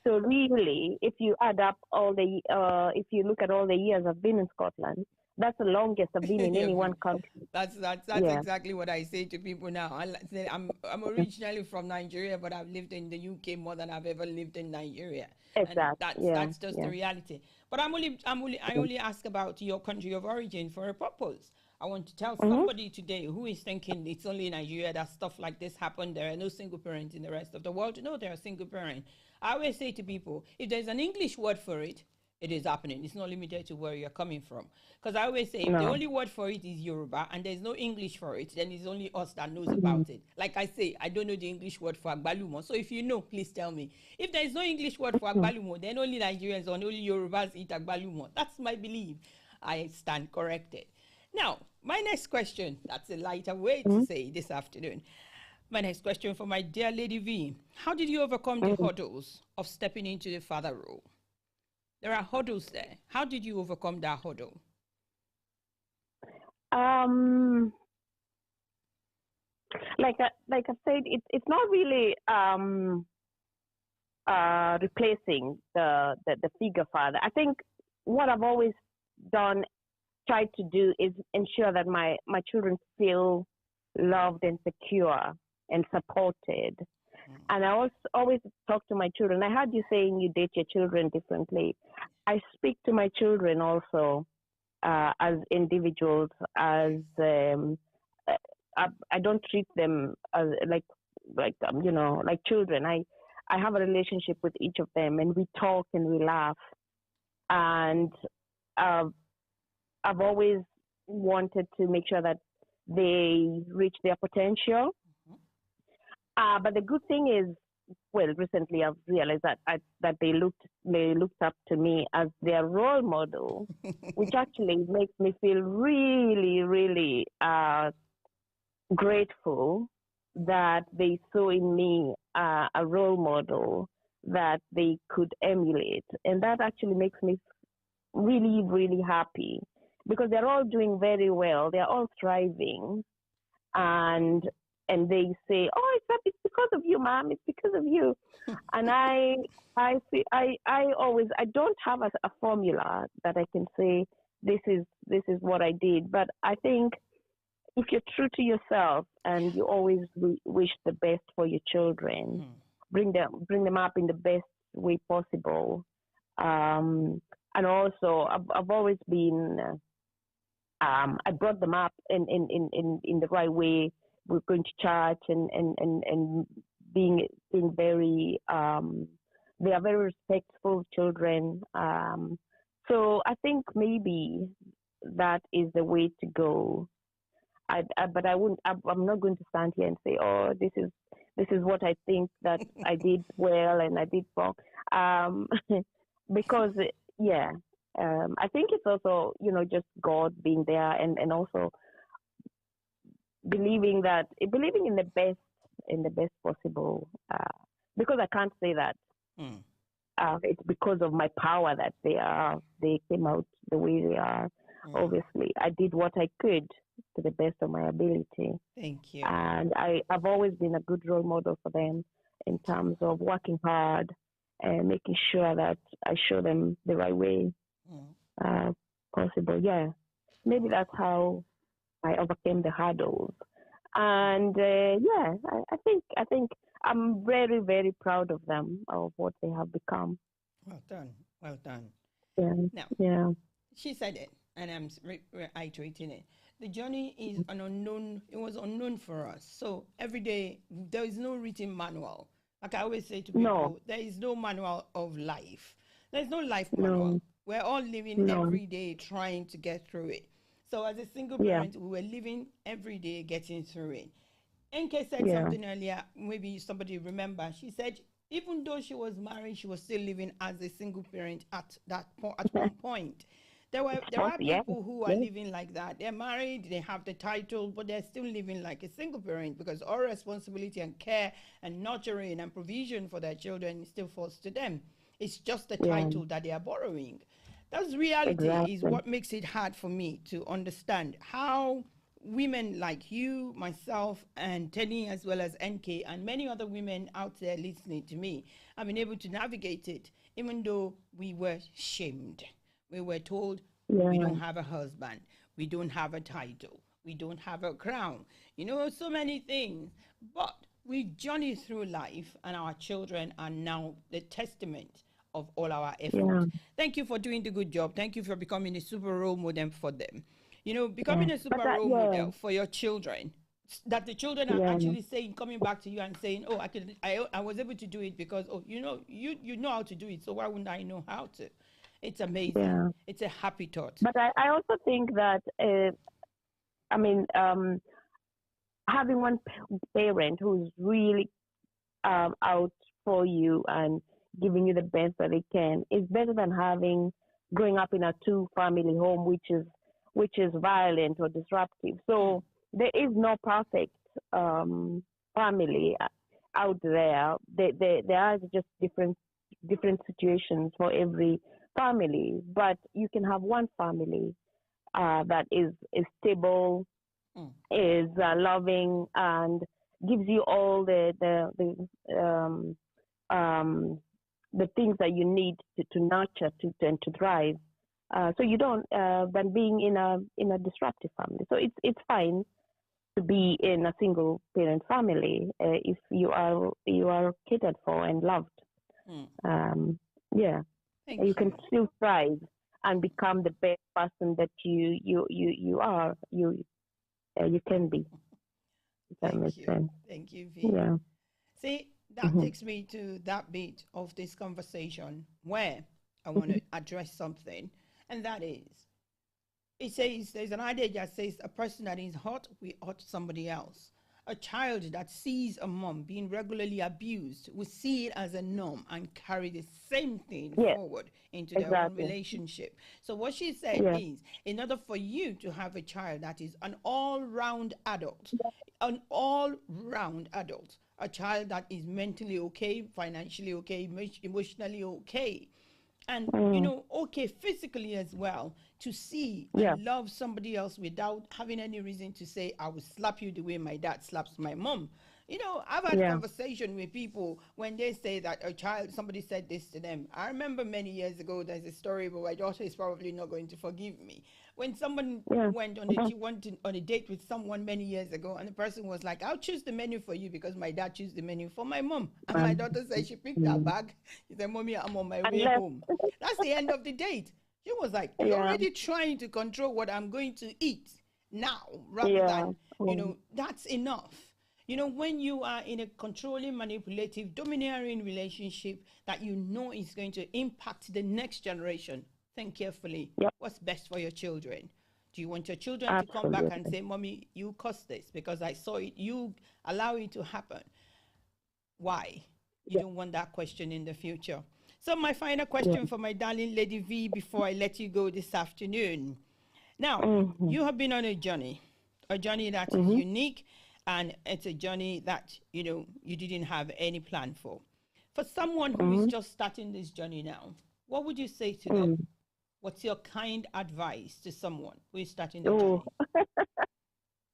Speaker 11: So really, if you add up if you look at all the years I've been in Scotland, that's the longest I've been in any one country.
Speaker 3: That's exactly what I say to people now. I'm originally from Nigeria, but I've lived in the UK more than I've ever lived in Nigeria.
Speaker 11: Exactly.
Speaker 3: And that's just the reality. But I only ask about your country of origin for a purpose. I want to tell somebody today who is thinking it's only in Nigeria that stuff like this happened. There are no single parents in the rest of the world. No, there are single parents. I always say to people, if there's an English word for it, it is happening. It's not limited to where you're coming from. Because I always say, if the only word for it is Yoruba and there's no English for it, then it's only us that knows about it. Like I say, I don't know the English word for Agbalumo. So if you know, please tell me. If there is no English word for Agbalumo, then only Nigerians or only Yorubas eat Agbalumo. That's my belief. I stand corrected. Now, my next question, that's a lighter way to say this afternoon. My next question for my dear Lady V. How did you overcome the hurdles of stepping into the father role? There are hurdles there. How did you overcome that hurdle?
Speaker 11: Um, like I said, it's not really replacing the figure father. I think what I've always done, tried to do, is ensure that my children feel loved and secure and supported. And I also always talk to my children. I heard you saying you date your children differently. I speak to my children also as individuals, as I don't treat them as like children. I have a relationship with each of them, and we talk and we laugh. And I've always wanted to make sure that they reach their potential. But the good thing is, well, recently I've realized that they looked up to me as their role model, which actually makes me feel really, really grateful that they saw in me a role model that they could emulate, and that actually makes me really, really happy because they're all doing very well. They're all thriving, and they say, "Oh, it's because of you, Mom. It's because of you." And I don't have a formula that I can say this is what I did, but I think if you're true to yourself and you always wish the best for your children, bring them up in the best way possible. And also, I've always been, I brought them up in the right way. We're going to church and being very, they are very respectful children. So I think maybe that is the way to go. But I wouldn't. I'm not going to stand here and say, "Oh, this is what I think that I did well and I did wrong," because I think it's also just God being there and also believing in the best possible. Because I can't say that it's because of my power that they came out the way they are. Obviously, I did what I could to the best of my ability.
Speaker 3: Thank you.
Speaker 11: And I've always been a good role model for them in terms of working hard and making sure that I show them the right way possible. Yeah, maybe that's how I overcame the hurdles. And I think I'm very, very proud of them, of what they have become.
Speaker 3: Well done. Well done.
Speaker 11: Yeah.
Speaker 3: Now,
Speaker 11: yeah.
Speaker 3: She said it, and I'm reiterating it. The journey is an unknown. It was unknown for us. So every day there is no written manual. Like I always say to people, there is no manual of life. There's no life manual. We're all living every day trying to get through it. So as a single parent, we were living every day getting through it. NK said something earlier, maybe somebody remember. She said even though she was married, she was still living as a single parent at one point. There are people who are living like that. They're married, they have the title, but they're still living like a single parent because all responsibility and care and nurturing and provision for their children still falls to them. It's just the title that they are borrowing. That's reality is what makes it hard for me to understand how women like you, myself, and Tenny, as well as NK, and many other women out there listening to me, have been able to navigate it, even though we were shamed. We were told we don't have a husband, we don't have a title, we don't have a crown, so many things. But we journey through life, and our children are now the testament of all our effort. Thank you for doing the good job. Thank you for becoming a super role model for them. Becoming a super role model for your children, that the children are actually saying, coming back to you and saying, "Oh, I was able to do it because you know how to do it. So why wouldn't I know how to?" It's amazing. Yeah. It's a happy thought.
Speaker 11: But I also think that, having one parent who's really out for you and giving you the best that they can is better than growing up in a two-family home, which is violent or disruptive. So there is no perfect family out there. There are just different situations for every family, but you can have one family that is stable, is loving, and gives you all the things that you need to nurture and to thrive. So you don't than being in a disruptive family. So it's fine to be in a single parent family if you are catered for and loved. Yeah, you can still thrive and become the best person that you are. You can be. If that makes sense.
Speaker 3: Thank you, V.
Speaker 11: Yeah.
Speaker 3: See, that takes me to that bit of this conversation where I want to address something, and that is, it says, there's an idea that says a person that is hurt will hurt somebody else. A child that sees a mom being regularly abused will see it as a norm and carry the same thing forward into their own relationship. So what she said is, in order for you to have a child that is an all-round adult, a child that is mentally okay, financially okay, emotionally okay, and okay physically as well, to see and love somebody else without having any reason to say, I will slap you the way my dad slaps my mom. I've had conversation with people when they say that a child, somebody said this to them. I remember many years ago, there's a story, but my daughter is probably not going to forgive me. When someone went on a date with someone many years ago, and the person was like, I'll choose the menu for you because my dad chose the menu for my mom. And my daughter said she picked her bag. She said, Mommy, I'm on my way home. That's the end of the date. She was like, you're already trying to control what I'm going to eat now, rather than, that's enough. When you are in a controlling, manipulative, domineering relationship that is going to impact the next generation, think carefully. What's best for your children? Do you want your children to come back and say, Mommy, you caused this because I saw it, you allow it to happen? Why? You don't want that question in the future. So my final question for my darling Lady V before I let you go this afternoon. Now, you have been on a journey that is unique, and it's a journey that, you didn't have any plan for. For someone who is just starting this journey now, what would you say to them? What's your kind advice to someone who is starting the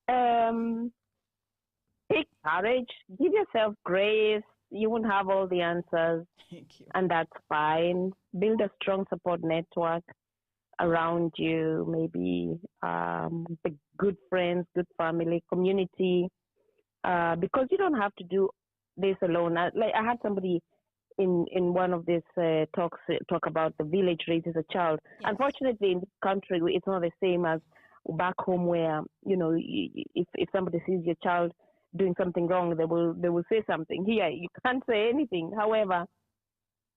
Speaker 11: journey? Take courage. Give yourself grace. You won't have all the answers.
Speaker 3: Thank you.
Speaker 11: And that's fine. Build a strong support network around you, maybe good friends, good family, community, because you don't have to do this alone. I had somebody in one of these talks talk about the village raises a child. Yes. Unfortunately, in this country, it's not the same as back home where, if somebody sees your child doing something wrong, they will say something. Here, you can't say anything. However,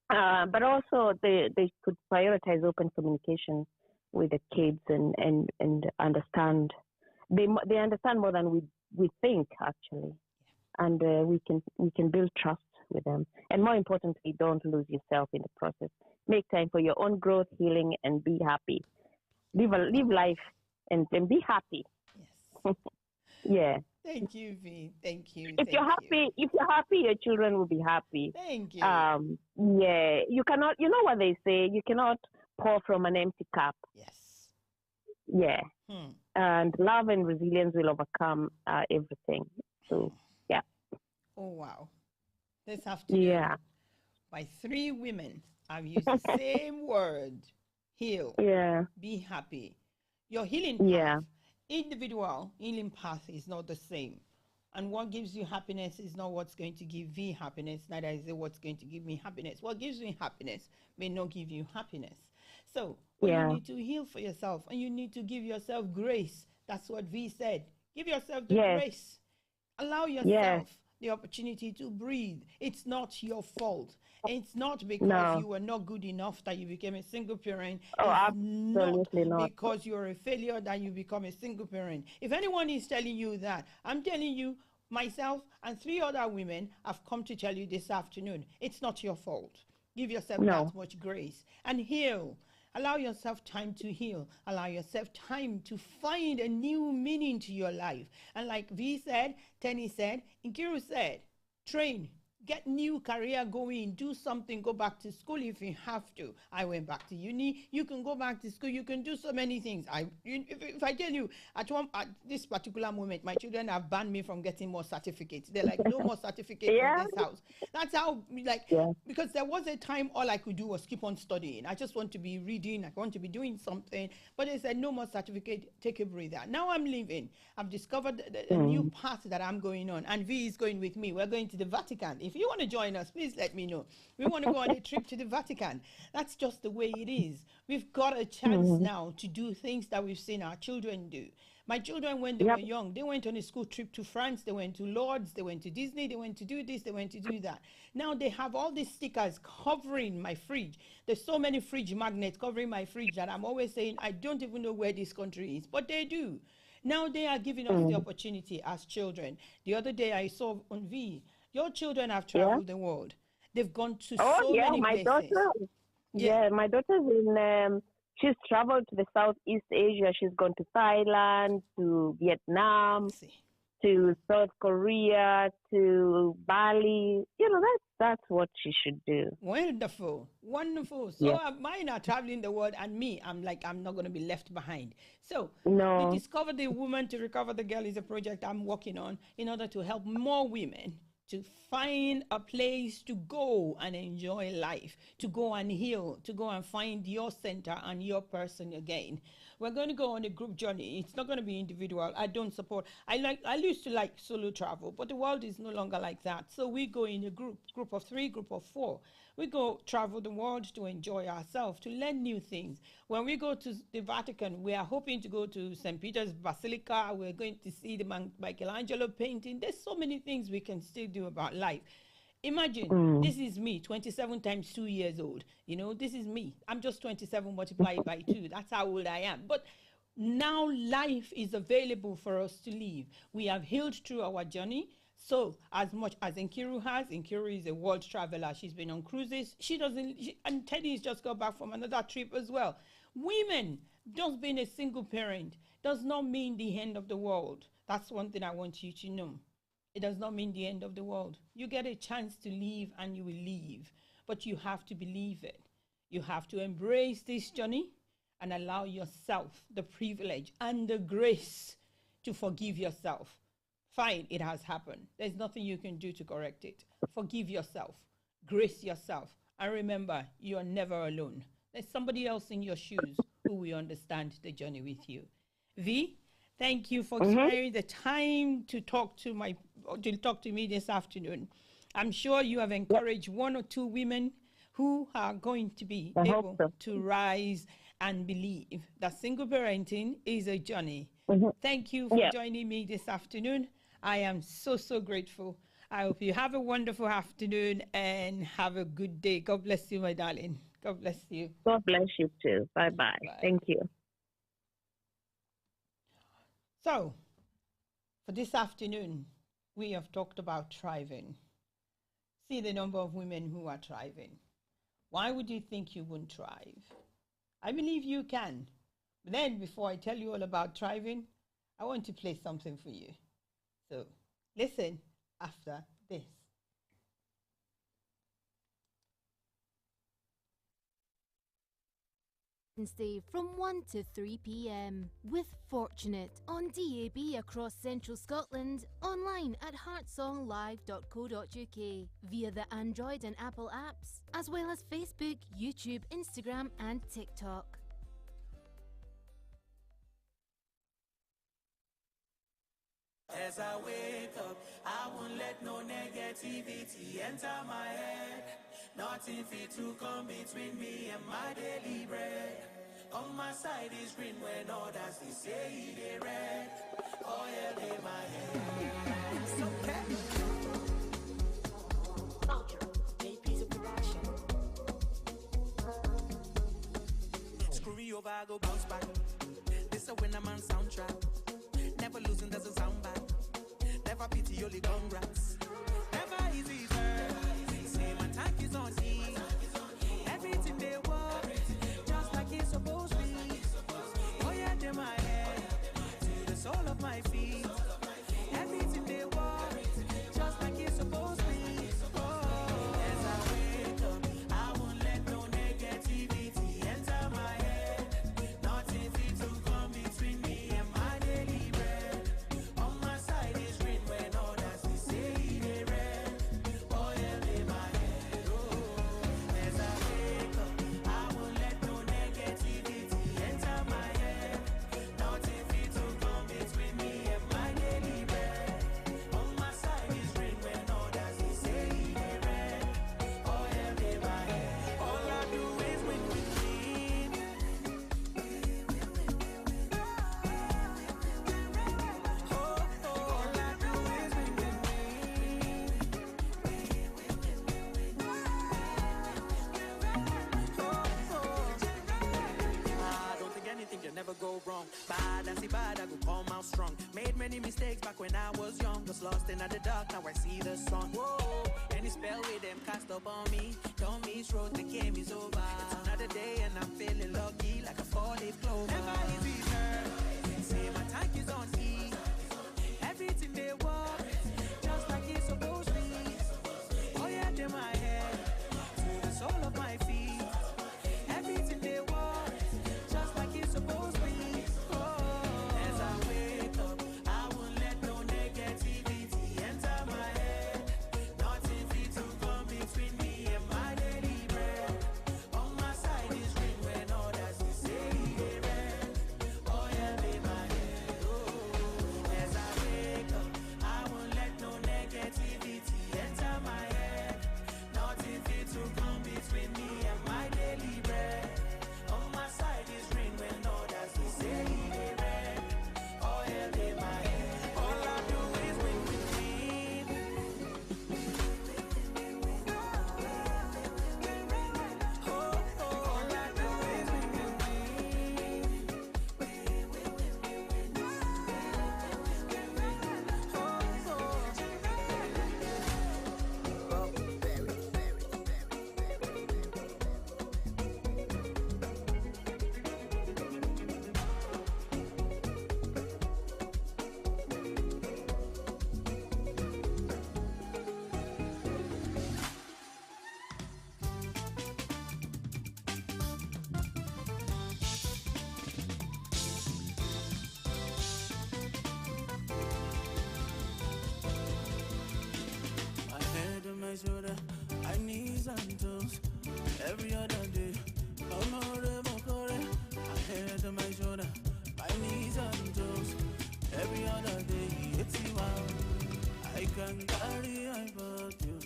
Speaker 11: but also they could prioritize open communication with the kids and understand. They understand more than we think, actually, and we can build trust with them. And more importantly, don't lose yourself in the process. Make time for your own growth, healing, and be happy. Live life and be happy.
Speaker 3: Yes.
Speaker 11: Yeah.
Speaker 3: Thank you, V. Thank you.
Speaker 11: If you're happy, your children will be happy.
Speaker 3: Thank you.
Speaker 11: Yeah. You cannot. You know what they say? You cannot pour from an empty cup.
Speaker 3: Yes.
Speaker 11: Yeah. And love and resilience will overcome everything. So, yeah.
Speaker 3: Oh wow. This afternoon, by 3 women, I've used the same word: heal.
Speaker 11: Yeah.
Speaker 3: Be happy. Your healing path. Individual healing path is not the same, and what gives you happiness is not what's going to give V happiness, neither is it what's going to give me happiness. What gives me happiness may not give you happiness. So you need to heal for yourself, and you need to give yourself grace. That's what V said. Give yourself the grace. Allow yourself the opportunity to breathe. It's not your fault. It's not because you were not good enough that you became a single parent. It's not because you're a failure that you become a single parent. If anyone is telling you that, I'm telling you, myself and 3 other women have come to tell you this afternoon, it's not your fault. Give yourself that much grace and heal. Allow yourself time to heal. Allow yourself time to find a new meaning to your life. And like V said, Tenny said, Nkiru said, train, Get new career going, do something, go back to school if you have to. I went back to uni. You can go back to school. You can do so many things. If I tell you, at this particular moment, my children have banned me from getting more certificates. They're like, no more certificates in this house. That's how, because there was a time all I could do was keep on studying. I just want to be reading. I want to be doing something. But they said, no more certificate, take a breather. Now I'm leaving. I've discovered a new path that I'm going on. And V is going with me. We're going to the Vatican. If you want to join us, please let me know. We want to go on a trip to the Vatican. That's just the way it is. We've got a chance now to do things that we've seen our children do. My children, when they were young, they went on a school trip to France. They went to Lourdes. They went to Disney. They went to do this. They went to do that. Now they have all these stickers covering my fridge. There's so many fridge magnets covering my fridge that I'm always saying, I don't even know where this country is. But they do. Now they are giving us the opportunity as children. The other day I saw on V, your children have traveled the world. They've gone to so many places.
Speaker 11: Daughter. Yeah, my daughter's in, she's traveled to the Southeast Asia. She's gone to Thailand, to Vietnam, to South Korea, to Bali. You know, that's what she should do.
Speaker 3: Wonderful. Wonderful. So mine are traveling the world, and me, I'm like, I'm not going to be left behind. So the Discover the Woman to Recover the Girl is a project I'm working on in order to help more women to find a place to go and enjoy life, to go and heal, to go and find your center and your person again. We're going to go on a group journey. It's not going to be individual. I don't support. I used to like solo travel, but the world is no longer like that. So we go in a group of 3, group of 4. We go travel the world to enjoy ourselves, to learn new things. When we go to the Vatican, we are hoping to go to St. Peter's Basilica. We're going to see the Michelangelo painting. There's so many things we can still do about life. Imagine, this is me, 27 times 2 years old. You know, this is me. I'm just 27 multiplied by 2. That's how old I am. But now life is available for us to live. We have healed through our journey. So as much as Nkiru has, Nkiru is a world traveler. She's been on cruises. And Teddy's just got back from another trip as well. Women, just being a single parent does not mean the end of the world. That's one thing I want you to know. It does not mean the end of the world. You get a chance to leave and you will leave, but you have to believe it. You have to embrace this journey and allow yourself the privilege and the grace to forgive yourself. Fine, it has happened. There's nothing you can do to correct it. Forgive yourself, grace yourself, and remember, you are never alone. There's somebody else in your shoes who will understand the journey with you. V, thank you for sparing the time to talk to me this afternoon. I'm sure you have encouraged 1 or 2 women who are going to be able to rise and believe that single parenting is a journey. Thank you for joining me this afternoon. I am so, so grateful. I hope you have a wonderful afternoon and have a good day. God bless you, my darling. God bless you.
Speaker 11: God bless you too. Bye-bye. Thank you.
Speaker 3: So, for this afternoon, we have talked about thriving. See the number of women who are thriving. Why would you think you wouldn't thrive? I believe you can. But then, before I tell you all about thriving, I want to play something for you. So, listen after this.
Speaker 7: Wednesday from 1 to 3 p.m. with Fortunate on DAB across Central Scotland, online at heartsonglive.co.uk, via the Android and Apple apps, as well as Facebook, YouTube, Instagram and TikTok.
Speaker 6: As I wake up, I won't let no negativity enter my head. Nothing fit to come between me and my daily bread. On my side is green when others they say they red. Oh yeah, in my head. It's okay. Screw me over, I go bounce back. This is when I'm on soundtrack. Never losing doesn't sound bad. Never pity, only congrats. Never easy, sir. Say my tank is on E. Everything they want, just like it's supposed to be. Oh yeah, to my head, to the sole of my feet. Everything they want, just like it's supposed to be. Oh
Speaker 12: was young, was lost in the dark, now I see the sun. Whoa, any spell with them cast up on me. Don't miss road, the game is over. It's another day and I'm feeling lucky like a 4-leaf clover. Never easy, girl. Say my tank is on E. Everything they want, just like it's supposed to be. Oh yeah, they're my head to the sole of my feet. Everything they want, just like it's supposed to be. Oh, as I wake up, I won't let no negativity enter my head. Nothing fit to come between me and my daily bread. On my side is green when others will say they red. Oh yeah, they my head. Oh, as I wake up, I won't let no negativity enter my head. Nothing fit to come between me and my daily bread. On my side is green when others will say they red. Oh yeah, they my head. All I do is win, win, win. Oh, all I do is win, win, win. My head on my shoulder, my knees and toes. Every other day, I'm not ever correct. My head on my shoulder, my knees and toes. Every other day, it's you out. I can carry, I bought you.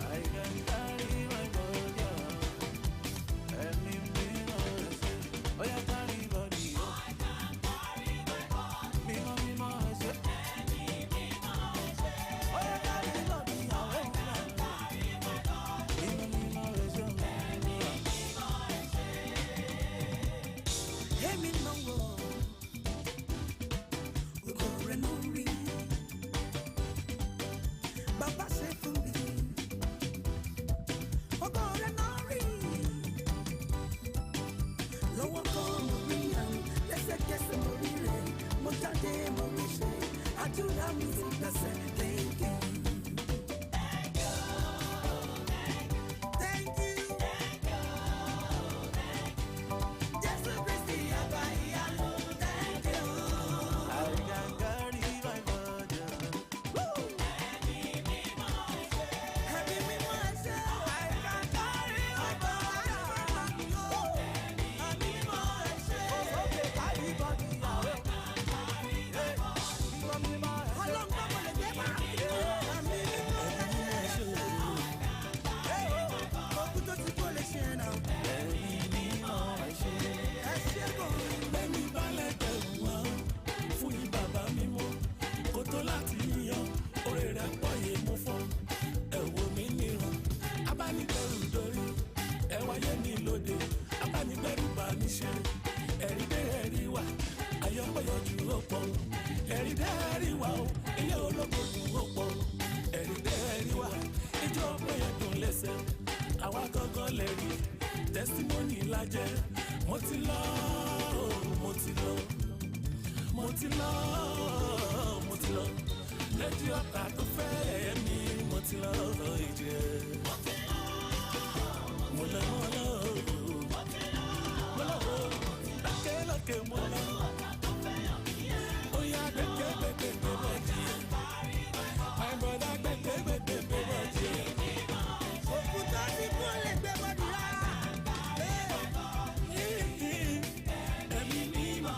Speaker 12: I can carry my body. Oh yeah, carry body. I can carry my body. Me, I say. Oh yeah, carry body. I can carry my body. Me, I say. Hey, me no. We go renouring. Baba say for me. We go renouring. No one come Marian. Let's get some Marian. Motade Marisha. I do not music the same. Thank you. Thank you. Jesus Christi, Abaya. Thank you. I can carry my burden. Heavy me myself. I can carry my burden. Heavy me myself. Okay, carry body away. How long will it take? Testimony la jẹ́, mo ti lọ, mo ti lọ, mo ti lọ, mo ti lọ. Lẹ́jọ́ ọ̀tá tó fẹ́ mi, mo ti lọ ìjẹ́. Mo lọ, mo lọ, lákèlókè mo lọ. Ó yá gbẹgbẹgbẹgbẹ bọ́ọ̀dì. My brother gbẹgbẹgbẹgbẹ bọ́ọ̀dì. Òkúta ti kú lè gbẹ bọ́ọ̀dì rà. Ẹ̀mí mímọ́,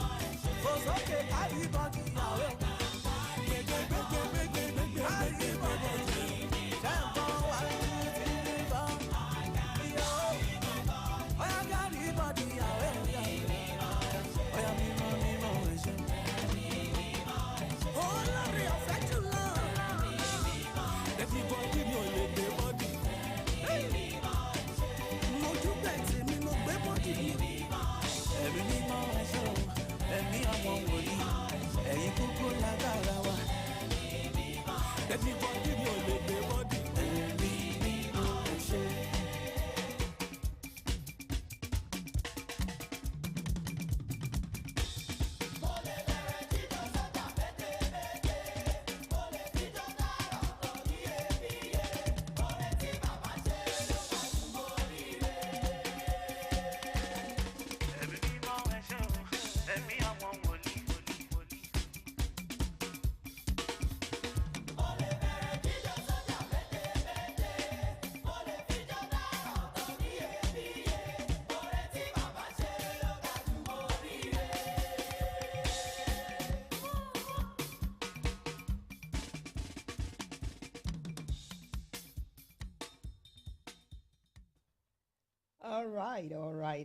Speaker 12: kò sókè káyí bọ́ọ̀dì àwẹ̀. Gbẹgbẹgbẹgbẹgbẹgbẹ bọ́ọ̀dì. Ṣé nǹkan wà ní ti bọ́?
Speaker 6: anybody ò lè gbé bọ́dì. Ẹ̀mí mímọ́ ẹ ṣé.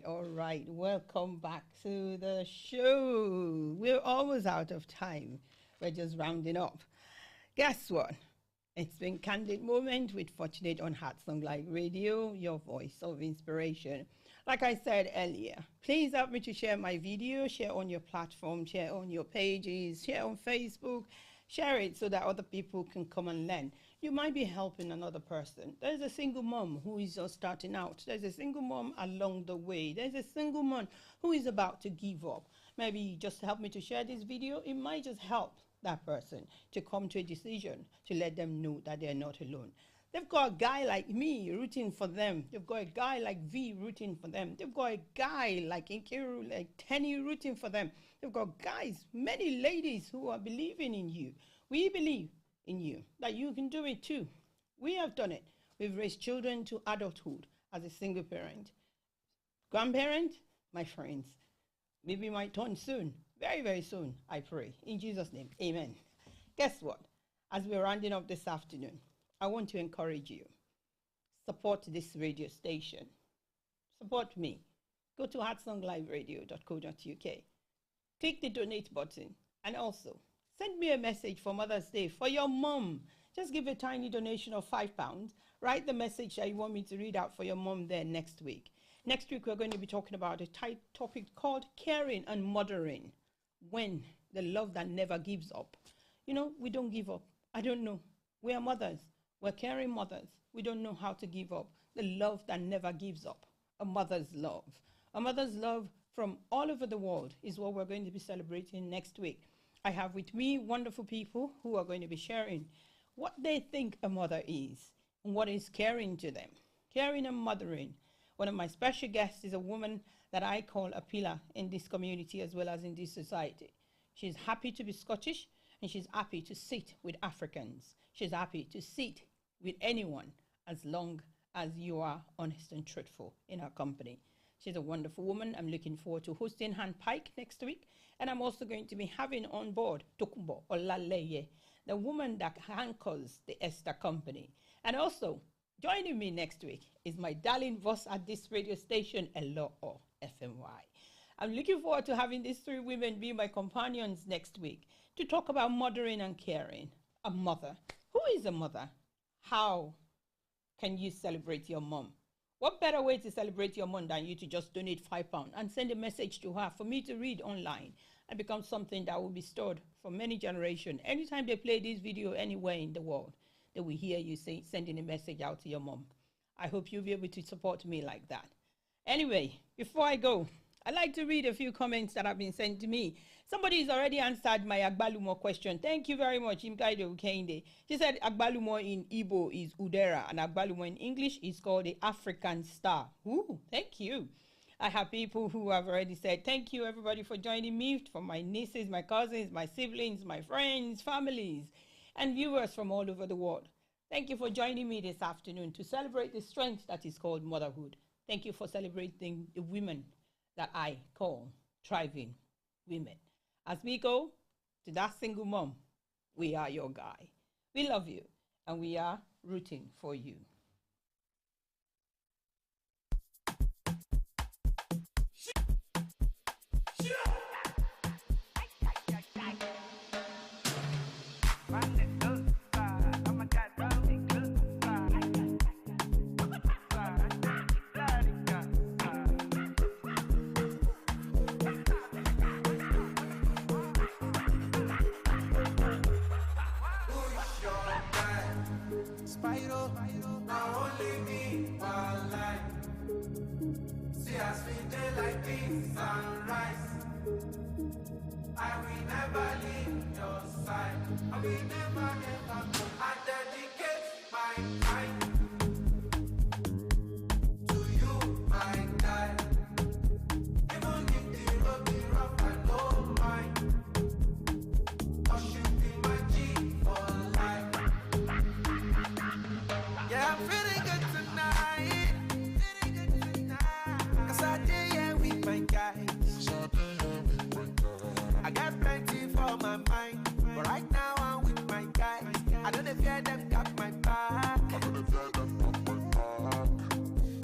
Speaker 3: All right. Welcome back to the show. We're almost out of time. We're just rounding up. Guess what? It's been Candid Moment with Fortunate on Heartsong Live Radio, your voice of inspiration. Like I said earlier, please help me to share my video, share on your platform, share on your pages, share on Facebook, share it so that other people can come and learn. You might be helping another person. There's a single mom who is just starting out. There's a single mom along the way. There's a single mom who is about to give up. Maybe just help me to share this video. It might just help that person to come to a decision, to let them know that they're not alone. They've got a guy like me rooting for them. They've got a guy like V rooting for them. They've got a guy like Nkiru, like Tenny rooting for them. They've got guys, many ladies who are believing in you. We believe in you, that you can do it too. We have done it. We've raised children to adulthood as a single parent. Grandparent, my friends, maybe my turn soon, very, very soon, I pray. In Jesus' name, amen. Guess what? As we're rounding up this afternoon, I want to encourage you. Support this radio station. Support me. Go to heartsongliveradio.co.uk. Click the donate button and also send me a message for Mother's Day for your mom. Just give a tiny donation of £5. Write the message that you want me to read out for your mom there next week. Next week, we're going to be talking about a tight topic called caring and mothering. When the love that never gives up. You know, we don't give up. I don't know. We are mothers. We're caring mothers. We don't know how to give up. The love that never gives up. A mother's love. A mother's love from all over the world is what we're going to be celebrating next week. I have with me wonderful people who are going to be sharing what they think a mother is and what is caring to them. Caring and mothering. One of my special guests is a woman that I call a pillar in this community as well as in this society. She's happy to be Scottish and she's happy to sit with Africans. She's happy to sit with anyone as long as you are honest and truthful in her company. She's a wonderful woman. I'm looking forward to hosting Han Pike next week. And I'm also going to be having on board Tokumbo Olaleye, the woman that anchors the Esther Company. And also, joining me next week is my darling boss at this radio station, Elo FMY. I'm looking forward to having these three women be my companions next week to talk about mothering and caring. A mother. Who is a mother? How can you celebrate your mom? What better way to celebrate your mom than you to just donate £5 and send a message to her for me to read online and become something that will be stored for many generations. Anytime they play this video anywhere in the world, they will hear you sending a message out to your mom. I hope you'll be able to support me like that. Anyway, before I go, I'd like to read a few comments that have been sent to me. Somebody has already answered my Agbalumo question. Thank you very much, Imkaido Ukende. She said Agbalumo in Igbo is Udera and Agbalumo in English is called the African Star. Ooh, thank you. I have people who have already said, thank you everybody for joining me, for my nieces, my cousins, my siblings, my friends, families, and viewers from all over the world. Thank you for joining me this afternoon to celebrate the strength that is called motherhood. Thank you for celebrating the women that I call thriving women. As we go to that single mom, we are your guy. We love you and we are rooting for you.
Speaker 8: Push your pyro. Now only me, one life. See us we day like this, sunrise. I will never leave your side. I will never go. I dedicate my time to you, my guy. Even if the road be rough, I don't mind. 'Cause you be my G for life. Yeah, I'm feeling good tonight. 'Cause I did here with my guys. I got plenty for my mind, but right now I'm with my guys. I don't fear them got my back.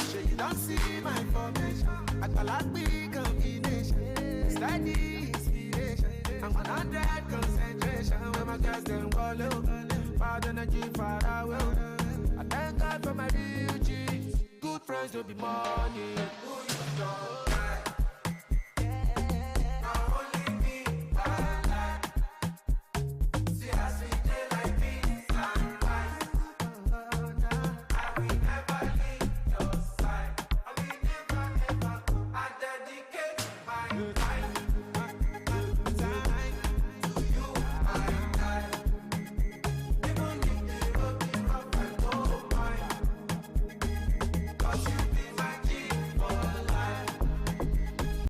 Speaker 8: Sure you don't see my formation. I call that big combination. Steady inspiration. I'm 100 concentration. When my guys then wallow, bad energy far away. I thank God for my real G's. Good friends will be money. Who you know?